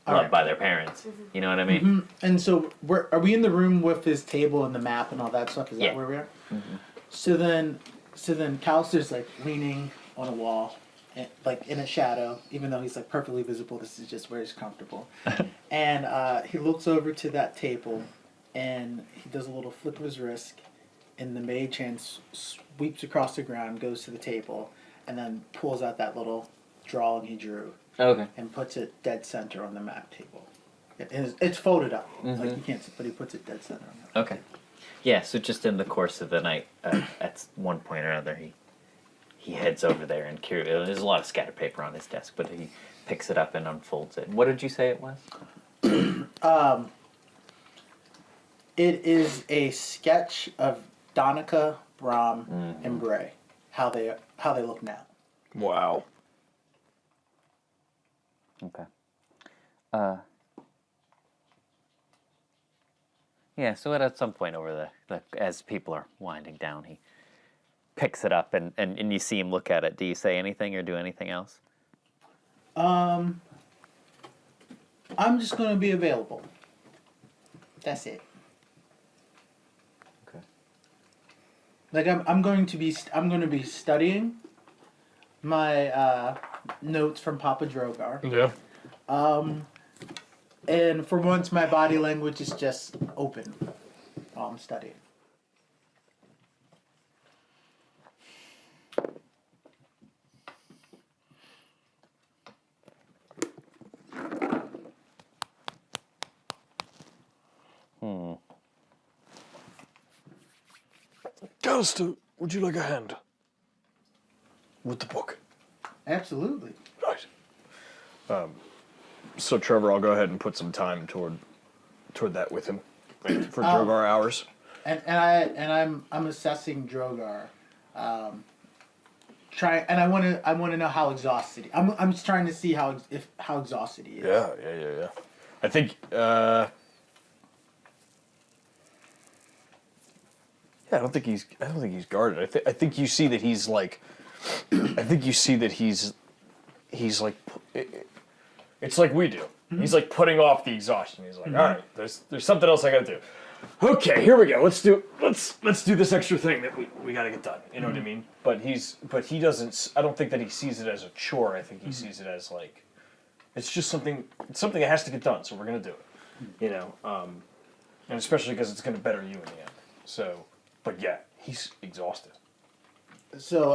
loved by their parents? You know what I mean? And so are we in the room with his table and the map and all that stuff? Is that where we are? So then Callister's like leaning on a wall, like in a shadow, even though he's like perfectly visible. This is just where he's comfortable. And he looks over to that table, and he does a little flick of his wrist, and the mage hand sweeps across the ground, goes to the table, and then pulls out that little drawing he drew. Okay. And puts it dead center on the map table. It's folded up, like you can't see, but he puts it dead center on the Okay. Yeah, so just in the course of the night, at one point or another, he heads over there and there's a lot of scattered paper on his desk, but he picks it up and unfolds it. What did you say it was? It is a sketch of Donica, Brom, and Bray. How they look now. wow. Okay. Yeah, so at some point over as people are winding down, he picks it up and you see him look at it. Do you say anything or do anything else? I'm just gonna be available. That's it. Okay. Like I'm going to be studying my notes from Papa Drogar. Yeah. And for once, my body language is just open while I'm studying. Callister, would you like a hand with the book? Absolutely. Right. So Trevor, I'll go ahead and put some time toward that with him for Drogar hours. And I'm assessing Drogar. I want to know how exhausted I'm just trying to see how exhausted he is. Yeah. I think. I don't think he's guarded. I think you see that he's like. I think you see that he's like. It's like we do. He's like putting off the exhaustion. He's like, all right, there's something else I gotta do. Okay, here we go. Let's do this extra thing that we gotta get done. You know what I mean? But he doesn't. I don't think that he sees it as a chore. I think he sees it as like, it's just something. It's something that has to get done. So we're gonna do it. You know, and especially because it's gonna better you in the end. So, but yeah, he's exhausted. So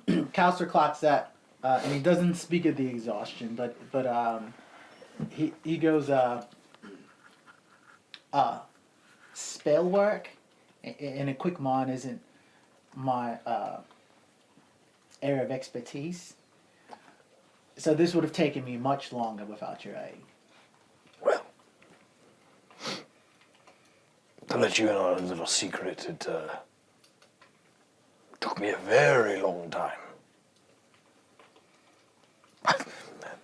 Callister clocks that, and he doesn't speak of the exhaustion, but he goes spell work and a quick mon isn't my area of expertise. So this would have taken me much longer without your aid. Well, to let you in on a little secret, it took me a very long time.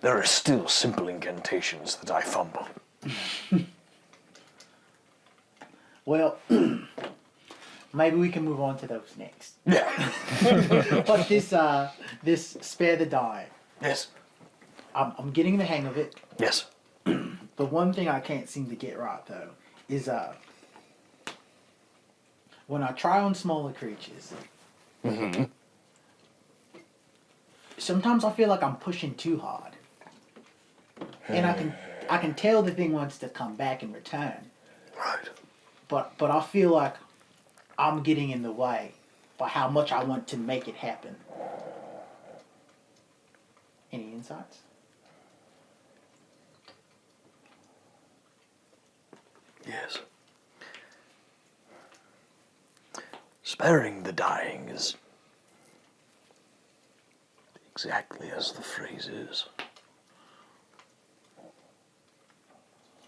There are still simple incantations that I fumble. Well, maybe we can move on to those next. Yeah. But this spare the dying. Yes. I'm getting the hang of it. Yes. The one thing I can't seem to get right though is when I try on smaller creatures. Mm-hmm. Sometimes I feel like I'm pushing too hard, and I can tell the thing wants to come back and return. Right. But I feel like I'm getting in the way by how much I want to make it happen. Any insights? Yes. Sparing the dying is exactly as the phrase is.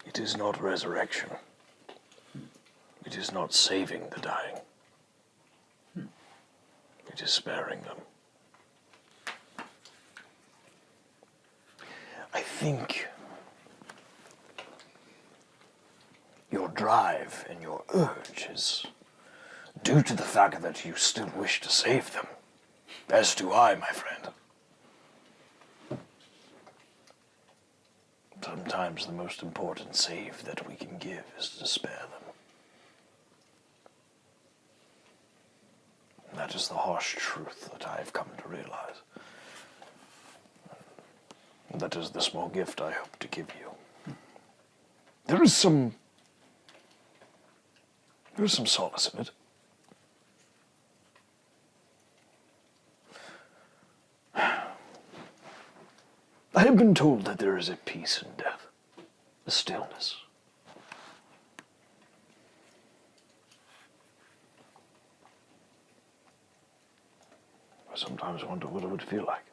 It is not resurrection. It is not saving the dying. It is sparing them. I think your drive and your urge is due to the fact that you still wish to save them. As do I, my friend. Sometimes the most important save that we can give is to spare them. And that is the harsh truth that I have come to realize. And that is the small gift I hope to give you. There is some solace in it. I have been told that there is a peace in death, a stillness. I sometimes wonder what it would feel like.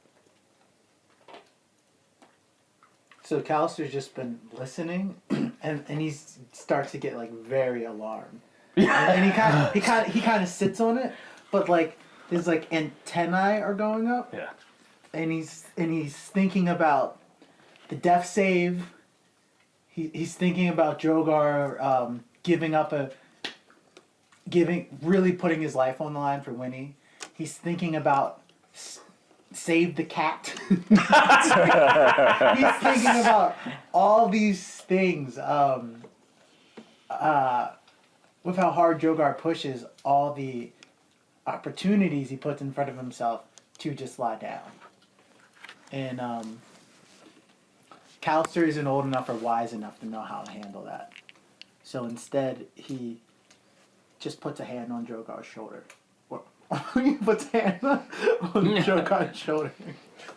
So Callister's just been listening, and he starts to get like very alarmed. And he kind of sits on it, but like his like antennae are going up. Yeah. And he's thinking about the death save. He's thinking about Drogar giving up really putting his life on the line for Winnie. He's thinking about save the cat. He's thinking about all these things. With how hard Drogar pushes, all the opportunities he puts in front of himself to just lie down. And Callister isn't old enough or wise enough to know how to handle that. So instead, he just puts a hand on Drogar's shoulder. He puts a hand on Drogar's shoulder.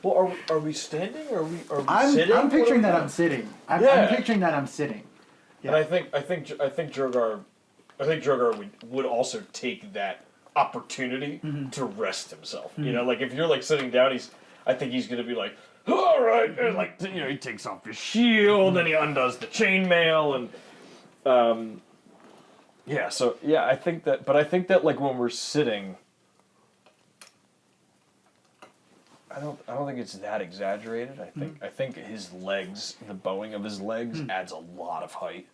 Well, are we standing or are we sitting? I'm picturing that I'm sitting. I'm picturing that I'm sitting. Yeah. And I think Drogar would also take that opportunity to rest himself. You know, like if you're like sitting down, I think he's gonna be like, all right, and like he takes off his shield and he undoes the chainmail and I think that like when we're sitting, I don't think it's that exaggerated. I think his legs, the bowing of his legs, adds a lot of height.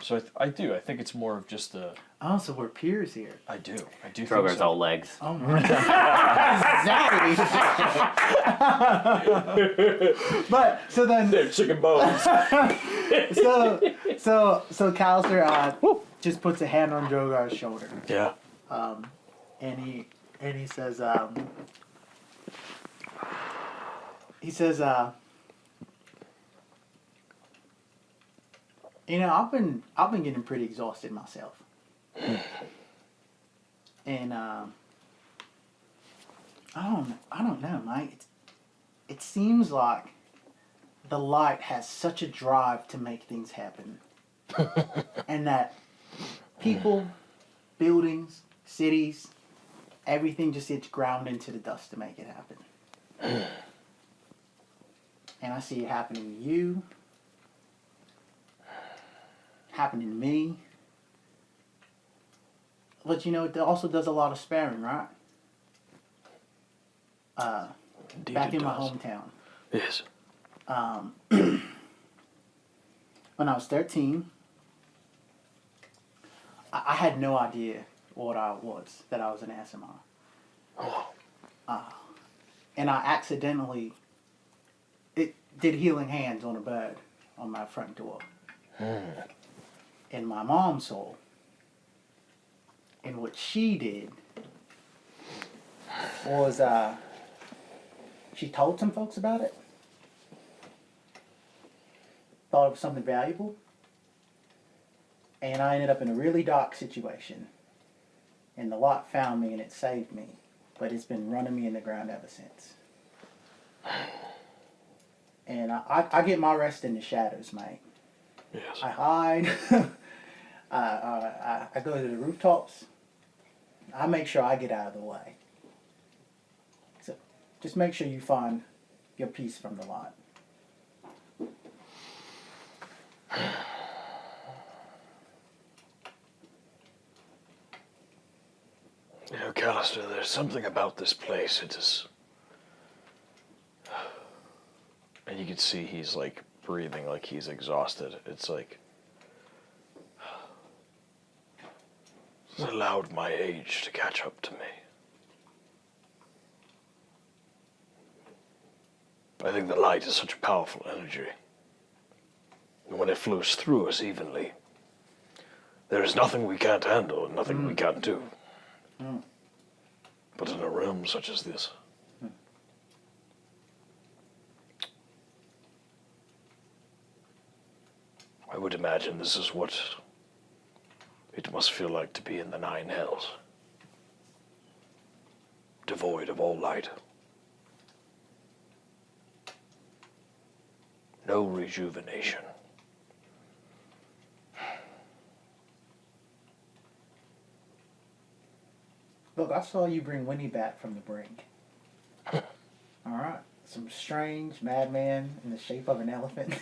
So I think it's more of just the. Oh, so we're peers here. I do. Drogar's think so. all legs. Oh my God. But so then. They're chicken bones. So Callister just puts a hand on Drogar's shoulder. Yeah. And he says you know, I've been getting pretty exhausted myself. And I don't know, Mike. It seems like the light has such a drive to make things happen. And that people, buildings, cities, everything just gets ground into the dust to make it happen. And I see it happening to you, happening to me. But you know, it also does a lot of sparing, right? Back in my hometown. Yes. When I was 13, I had no idea what I was, that I was an Aasimar. And I accidentally did healing hands on a bird on my front door. And my mom saw. And what she did was she told some folks about it. Thought it was something valuable. And I ended up in a really dark situation. And the lot found me and it saved me. But it's been running me in the ground ever since. And I get my rest in the shadows, mate. Yes. I hide. I go to the rooftops. I make sure I get out of the way. So just make sure you find your peace from the lot. You know, Callister, there's something about this place. It is. And you can see he's like breathing like he's exhausted. It's like. It's allowed my age to catch up to me. I think the light is such a powerful energy. And when it flows through us evenly, there is nothing we can't handle and nothing we can't do. But in a realm such as this, I would imagine this is what it must feel like to be in the Nine Hells, devoid of all light. No rejuvenation. Look, I saw you bring Winnie back from the brink. Alright? Some strange madman in the shape of an elephant.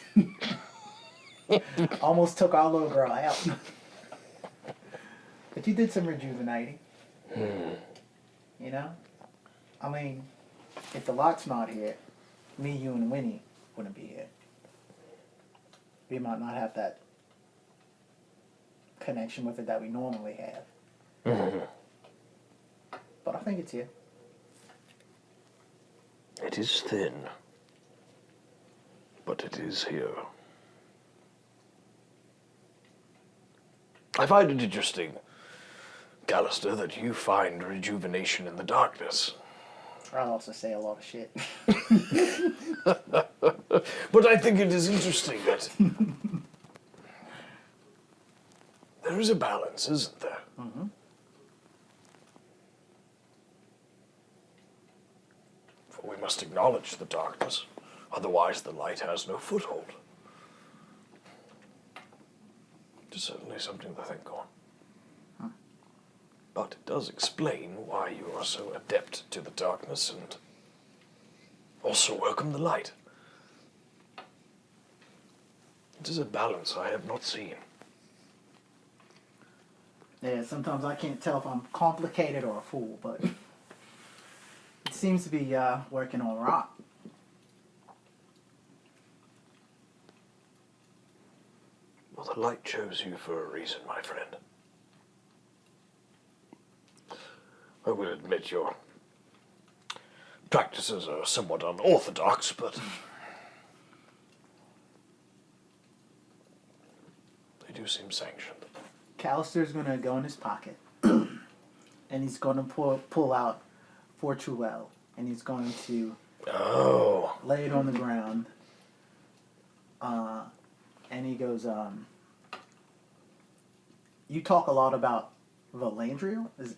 Almost took our little girl out. But you did some rejuvenating. You know? I mean, if the lot's not here, me, you, and Winnie wouldn't be here. We might not have that connection with it that we normally have. But I think it's here. It is thin, but it is here. I find it interesting, Callister, that you find rejuvenation in the darkness. I also say a lot of shit. But I think it is interesting that there is a balance, isn't there? Mm-hmm. For we must acknowledge the darkness, otherwise the light has no foothold. It is certainly something to think on. But it does explain why you are so adept to the darkness and also welcome the light. It is a balance I have not seen. Yeah, sometimes I can't tell if I'm complicated or a fool, but it seems to be working all right. Well, the light chose you for a reason, my friend. I will admit your practices are somewhat unorthodox, but they do seem sanctioned. Callister's gonna go in his pocket, and he's gonna pull out Fortuel, and he's going to lay it on the ground. And he goes, you talk a lot about Valandriel? Is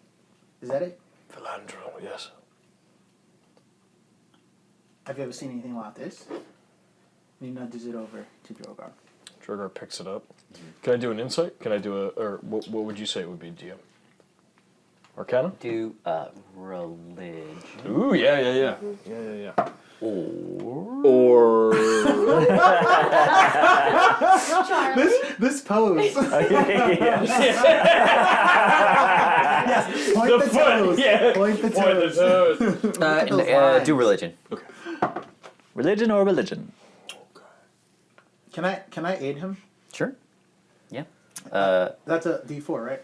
that it? Valandriel, yes. Have you ever seen anything like this? And he nudges it over to Drogar. Drogar picks it up. Can I do an insight? Can I do or what would you say it would be, DM? Arcana? Do religion. Ooh, yeah. Or This pose. Yes, point The the, foot, toes. yeah. Point the Point the toes. toes. Those lines. do religion. Okay. Religion or religion? Can I aid him? Sure. Yeah. That's a D4, right?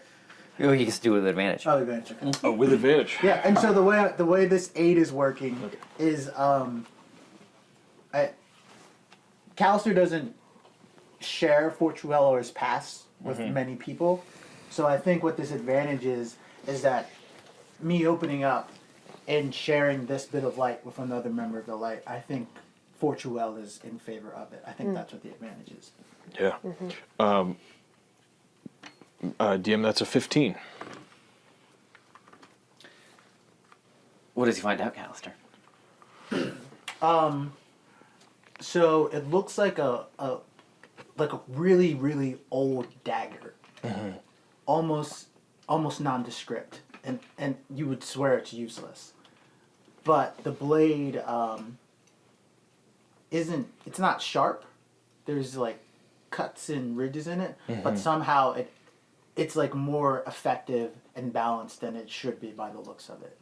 Oh, he gets to do it with advantage. Oh, advantage. Okay. Oh, with advantage. Yeah, and so the way this aid is working is Callister doesn't share Fortuel or his past with many people, so I think what this advantage is that me opening up and sharing this bit of light with another member of the light, I think Fortuel is in favor of it. I think that's what the advantage is. Yeah. DM, that's a 15. What does he find out, Callister? So it looks like a really, really old dagger, almost nondescript, and you would swear it's useless. But the blade it's not sharp. There's like cuts and ridges in it, but somehow it's like more effective and balanced than it should be by the looks of it.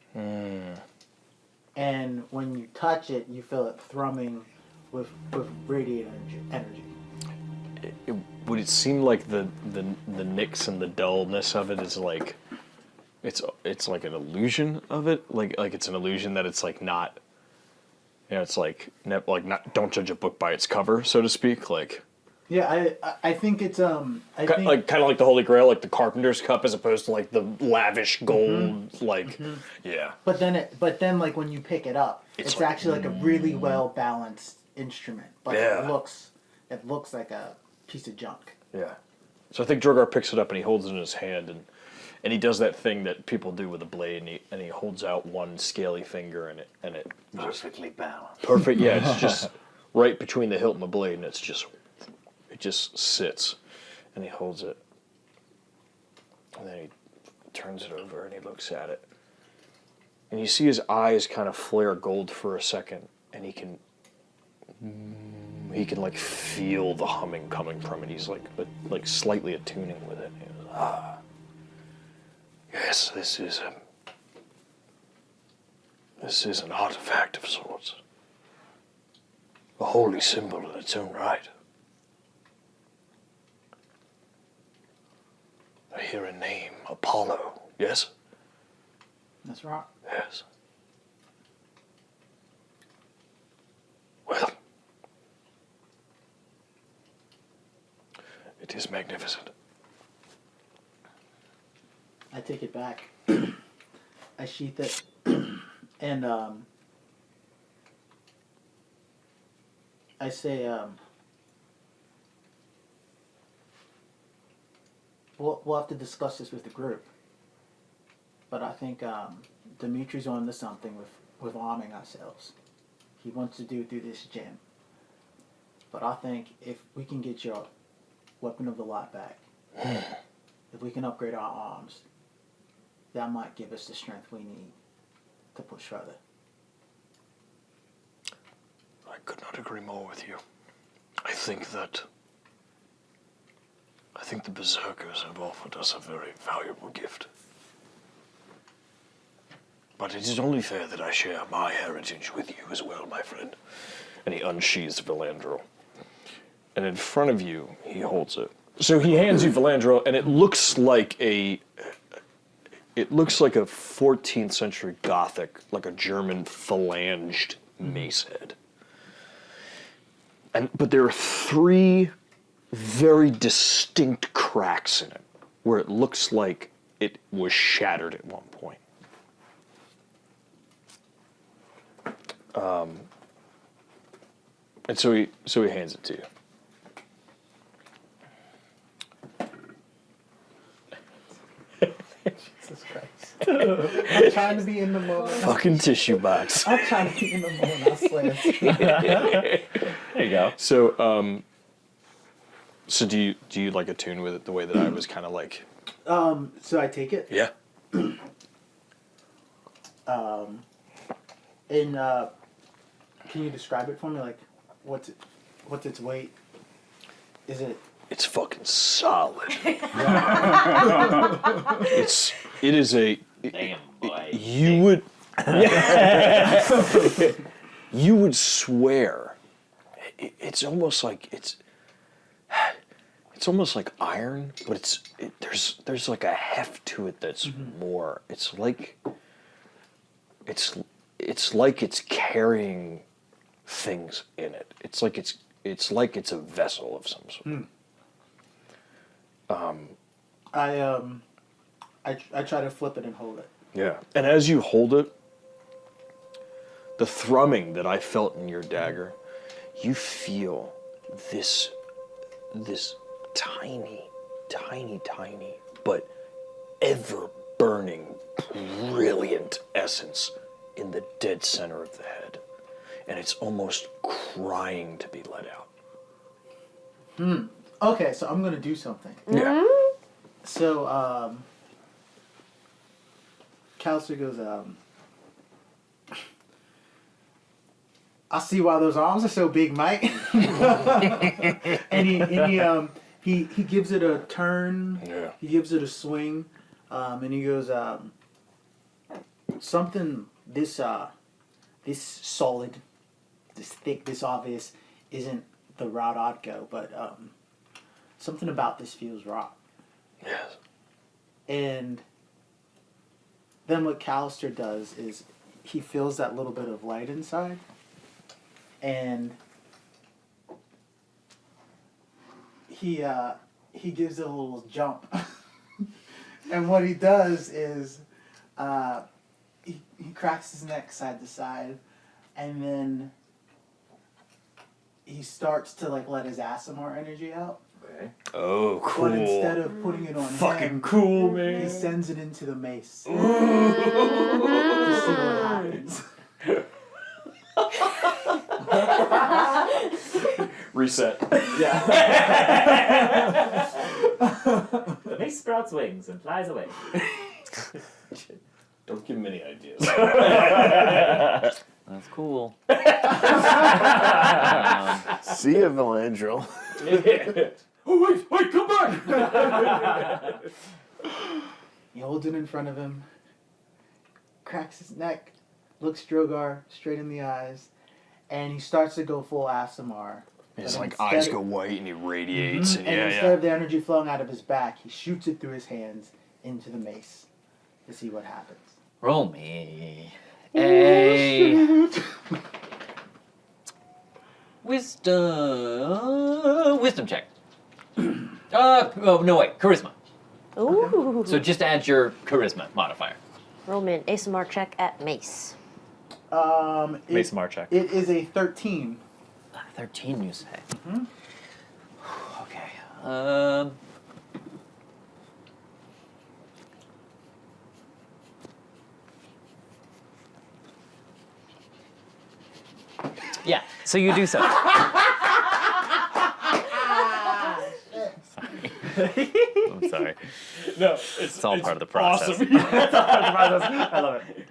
And when you touch it, you feel it thrumming with radiant energy. Would it seem like the nicks and the dullness of it is like it's like an illusion of it, like it's an illusion that it's like not, it's like not, don't judge a book by its cover, so to speak, like. Yeah, I think it's kind of like the Holy Grail, like the Carpenter's Cup, as opposed to like the lavish gold, yeah. But then like when you pick it up, it's like, actually like a really well balanced instrument, but Yeah. it looks like a piece of junk. Yeah. So I think Drogar picks it up and he holds it in his hand, and he does that thing that people do with a blade, and he holds out one scaly finger, and it Perfectly balanced. perfect. Yeah, it's just right between the hilt and the blade, and it just sits, and he holds it, and then he turns it over and he looks at it, and you see his eyes kind of flare gold for a second, and he can like feel the humming coming from it. He's like slightly attuning with it. He goes, yes, this is an artifact of sorts, a holy symbol in its own right. I hear a name, Apollo, yes? That's right. Yes. Well, it is magnificent. I take it back. I sheath it, and I say, we'll have to discuss this with the group. But I think Dmitri's on to something with arming ourselves. He wants to do it through this gem. But I think if we can get your weapon of the lot back, if we can upgrade our arms, that might give us the strength we need to push further. I could not agree more with you. I think the Berserkers have offered us a very valuable gift. But it is only fair that I share my heritage with you as well, my friend. And he unsheathes Valandrel. And in front of you, he holds it. So he hands you Valandrel, and it looks like a 14th century Gothic, like a German phalanged mace head. But there are 3 very distinct cracks in it, where it looks like it was shattered at one point. And so he hands it to you. Jesus Christ. I'm trying to be in the moment. Fucking tissue box. I'm trying to be in the moment, I swear. There you go. So, so do you like attune with it the way that I was kind of like? So I take it. Yeah. And can you describe it for me? Like, what's its weight? Is it? It's fucking solid. It is a. Damn, boy. You would. You would swear. It's almost like it's almost like iron, but there's like a heft to it that's more. It's like it's carrying things in it. It's like it's a vessel of some sort. I try to flip it and hold it. Yeah. And as you hold it, the thrumming that I felt in your dagger, you feel this tiny, but ever-burning, brilliant essence in the dead center of the head. And it's almost crying to be let out. Okay, so I'm going to do something. Yeah. So, Callister goes, I see why those arms are so big, mate. and he gives it a turn. Yeah. He gives it a swing, and he goes, something this solid, this thick, this obvious isn't the route I'd go, but something about this feels right. Yes. And then what Callister does is he feels that little bit of light inside, and he gives it a little jump. And what he does is he cracks his neck side to side, and then he starts to like let his Aasimar energy out. Okay. Oh, cool. But instead of putting it on him, cool, man. he sends it into the mace. To see what happens. Reset. The mace sprouts wings and flies away. Don't give him any ideas. That's cool. See ya, Valandrel. Oh, wait, come back! He holds it in front of him, cracks his neck, looks Drogar straight in the eyes, and he starts to go full Aasimar. His But like instead- eyes go white and he radiates. And And instead of the energy flowing out of his back, he shoots it through his hands into the mace to see what happens. Roll me a wisdom check. Oh no wait, charisma. Ooh. So just add your charisma modifier. Roll me an Aasimar check at mace. It, Marchak. it is a 13. 13, you say. Mhm. Okay. Yeah. So you do so. Sorry. I'm sorry. no, It's all part of the process. Awesome. It's all part of the process. I love it.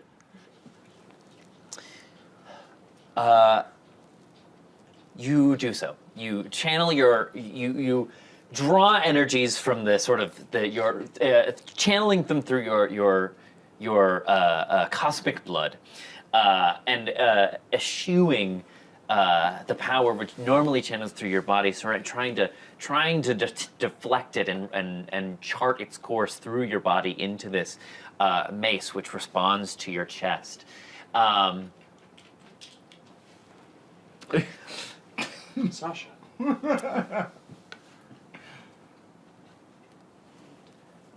You do so. You channel you draw energies from the sort of your channeling them through your cosmic blood, and eschewing the power which normally channels through your body, sort of trying to deflect it and chart its course through your body into this mace, which responds to your chest. Sasha.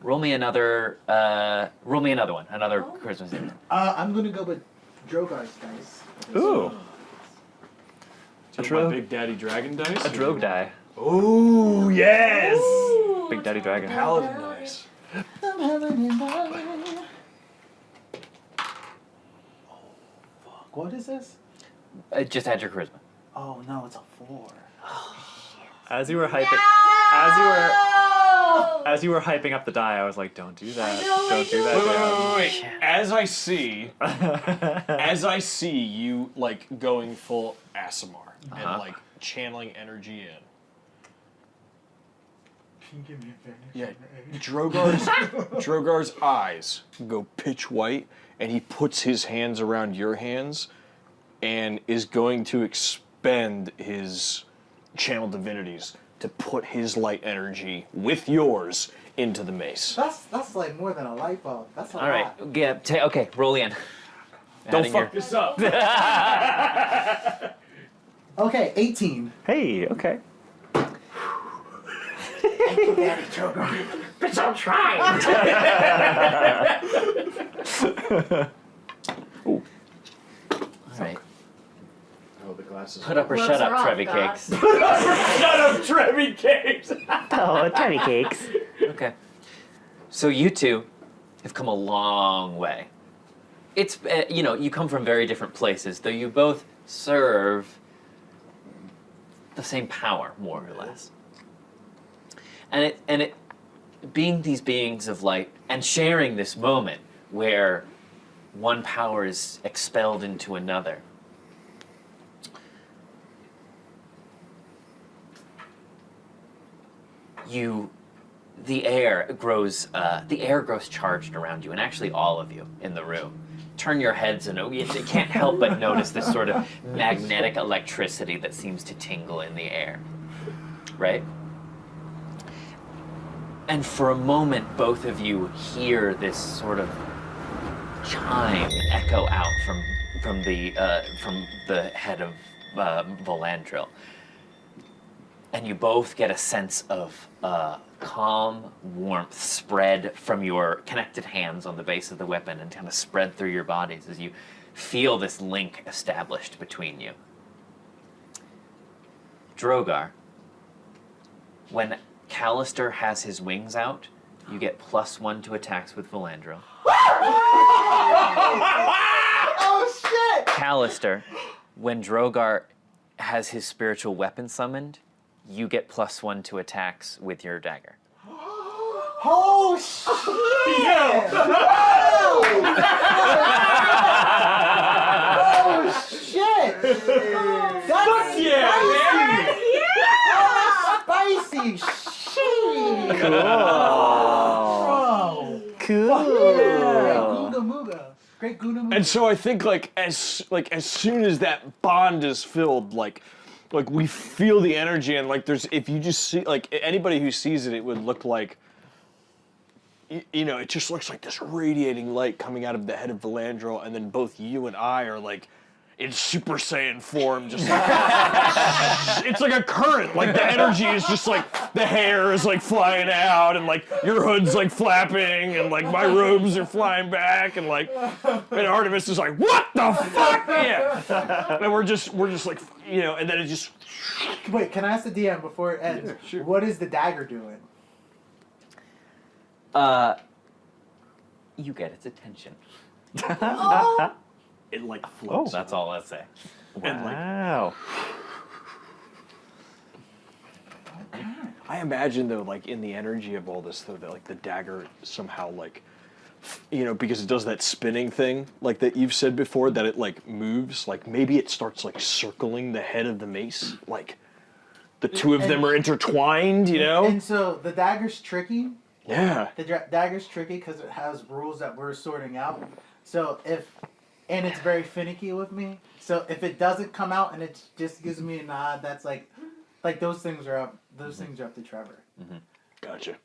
Roll me another one. Another charisma saving. I'm going to go with Drogar's dice. Ooh. Take my Big Daddy Dragon dice. A drogue die. Ooh, yes! Big Daddy Dragon. Paladin dice. What is this? Just add your charisma. Oh no, it's a 4. As you were hyping, as you were hyping up the die, I was like, "Don't do that! Don't do that!" Wait. As I see you like going full Aasimar and like channeling energy in. Can you give me a Yeah, Drogar's eyes go pitch white, and he puts his hands around your hands, and is going to expend his channel divinities to put his light energy with yours into the mace. That's like more than a light bulb. That's a All right. lot. Yeah. Okay. Roll in. Don't Adding fuck this up. Okay, 18. Hey, okay. Thank you, Daddy Drogar. Bitch, I'm trying. Ooh. All right. Oh, the glasses. Put up or Gloves shut up, are off, Trevi Doc. Cakes. Shut up, Trevi Cakes! Oh, Teddy cakes. Okay. So you two have come a long way. It's you come from very different places, though you both serve the same power, more or less. And it being these beings of light and sharing this moment where one power is expelled into another. The air grows charged around you, and actually all of you in the room. Turn your heads and you can't help but notice this sort of magnetic electricity that seems to tingle in the air, right? And for a moment, both of you hear this sort of chime echo out from the head of Volandril. And you both get a sense of calm warmth spread from your connected hands on the base of the weapon and kind of spread through your bodies as you feel this link established between you. Drogar, when Callister has his wings out, you get +1 to attacks with Volandril. Oh shit! Callister, when Drogar has his spiritual weapon summoned, you get +1 to attacks with your dagger. Oh shit! Oh shit! That's yeah, spicy! Shit! Cool. Great Googa Mooga. Great Googa Mooga. And so I think as soon as that bond is filled, like like we feel the energy, and like there's, if you just see, like anybody who sees it, it would look like, you know, it just looks like this radiating light coming out of the head of Valandrel, and then both you and I are like in Super Saiyan form, just like, it's like a current, like the energy is just like, the hair is like flying out, and like your hood's like flapping, and like my robes are flying back, and like, and Artemis is like, what the fuck? Yeah. And we're just like, you know, and then it just. Wait, can I ask the DM before it ends? Yeah, sure. What is the dagger doing? You get its attention. It like floats. That's all I'll say. Wow. I imagine though, like in the energy of all this, though, that like the dagger somehow like, you know, because it does that spinning thing, like that you've said before, that it like moves. Like maybe it starts like circling the head of the mace, like the two of them are intertwined, you know. And so the dagger's tricky. Yeah. The dagger's tricky because it has rules that we're sorting out. So and it's very finicky with me. So if it doesn't come out and it just gives me a nod, that's like those things are up. Those things are up to Trevor. Mm-hmm. Gotcha.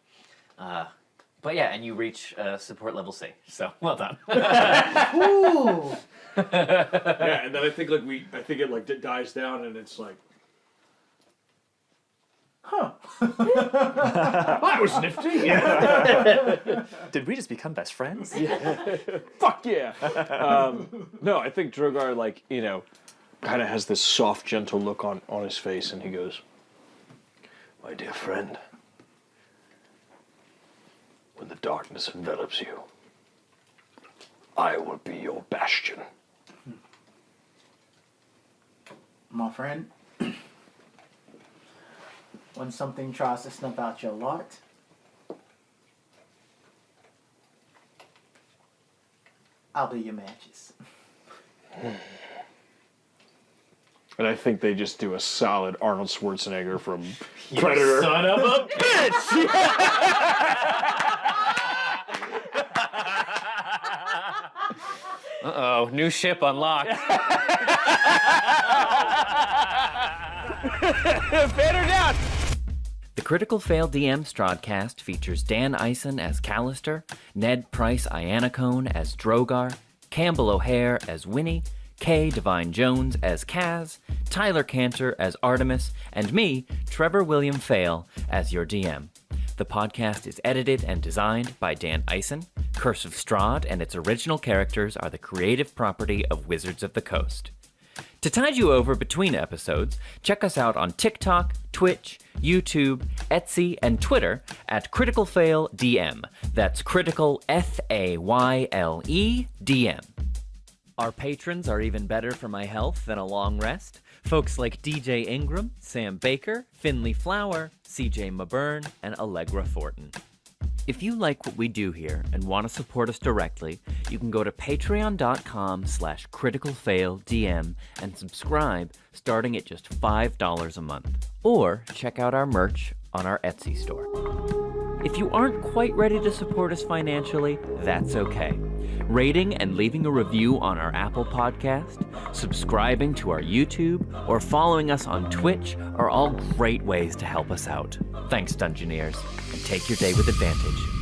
But yeah, and you reach support level C. So well done. Ooh. Yeah, and then I think it like dies down, and it's like, huh. that was nifty. Did we just become best friends? Yeah. Fuck yeah. No, I think Drogar, like, you know, kind of has this soft, gentle look on his face, and he goes, my dear friend, when the darkness envelops you, I will be your bastion. My friend, when something tries to snuff out your light, I'll be your matches. And I think they just do a solid Arnold Schwarzenegger from Predator. Son of a bitch! Uh-oh, new ship unlocked. Banner down! The Critical Fail DM Strahdcast features Dan Ison as Callister, Ned Pryce Iannacone as Drogar, Campbell O'Hare as Winnie, Kay Devine-Jones as Kaz, Tyler Kanter as Artemis, and me, Trevor William Fayle, as your DM. The podcast is edited and designed by Dan Ison. Curse of Strahd and its original characters are the creative property of Wizards of the Coast. To tide you over between episodes, check us out on TikTok, Twitch, YouTube, Etsy, and Twitter at Critical Fail DM. That's Critical Fayle DM. Our patrons are even better for my health than a long rest. Folks like DJ Ingram, Sam Baker, Finley Flower, CJ Maburn, and Allegra Fortin. If you like what we do here and want to support us directly, you can go to patreon.com/criticalfaildm and subscribe starting at just $5 a month. Or check out our merch on our Etsy store. If you aren't quite ready to support us financially, that's okay. Rating and leaving a review on our Apple podcast, subscribing to our YouTube, or following us on Twitch are all great ways to help us out. Thanks, Dungeoneers, and take your day with advantage.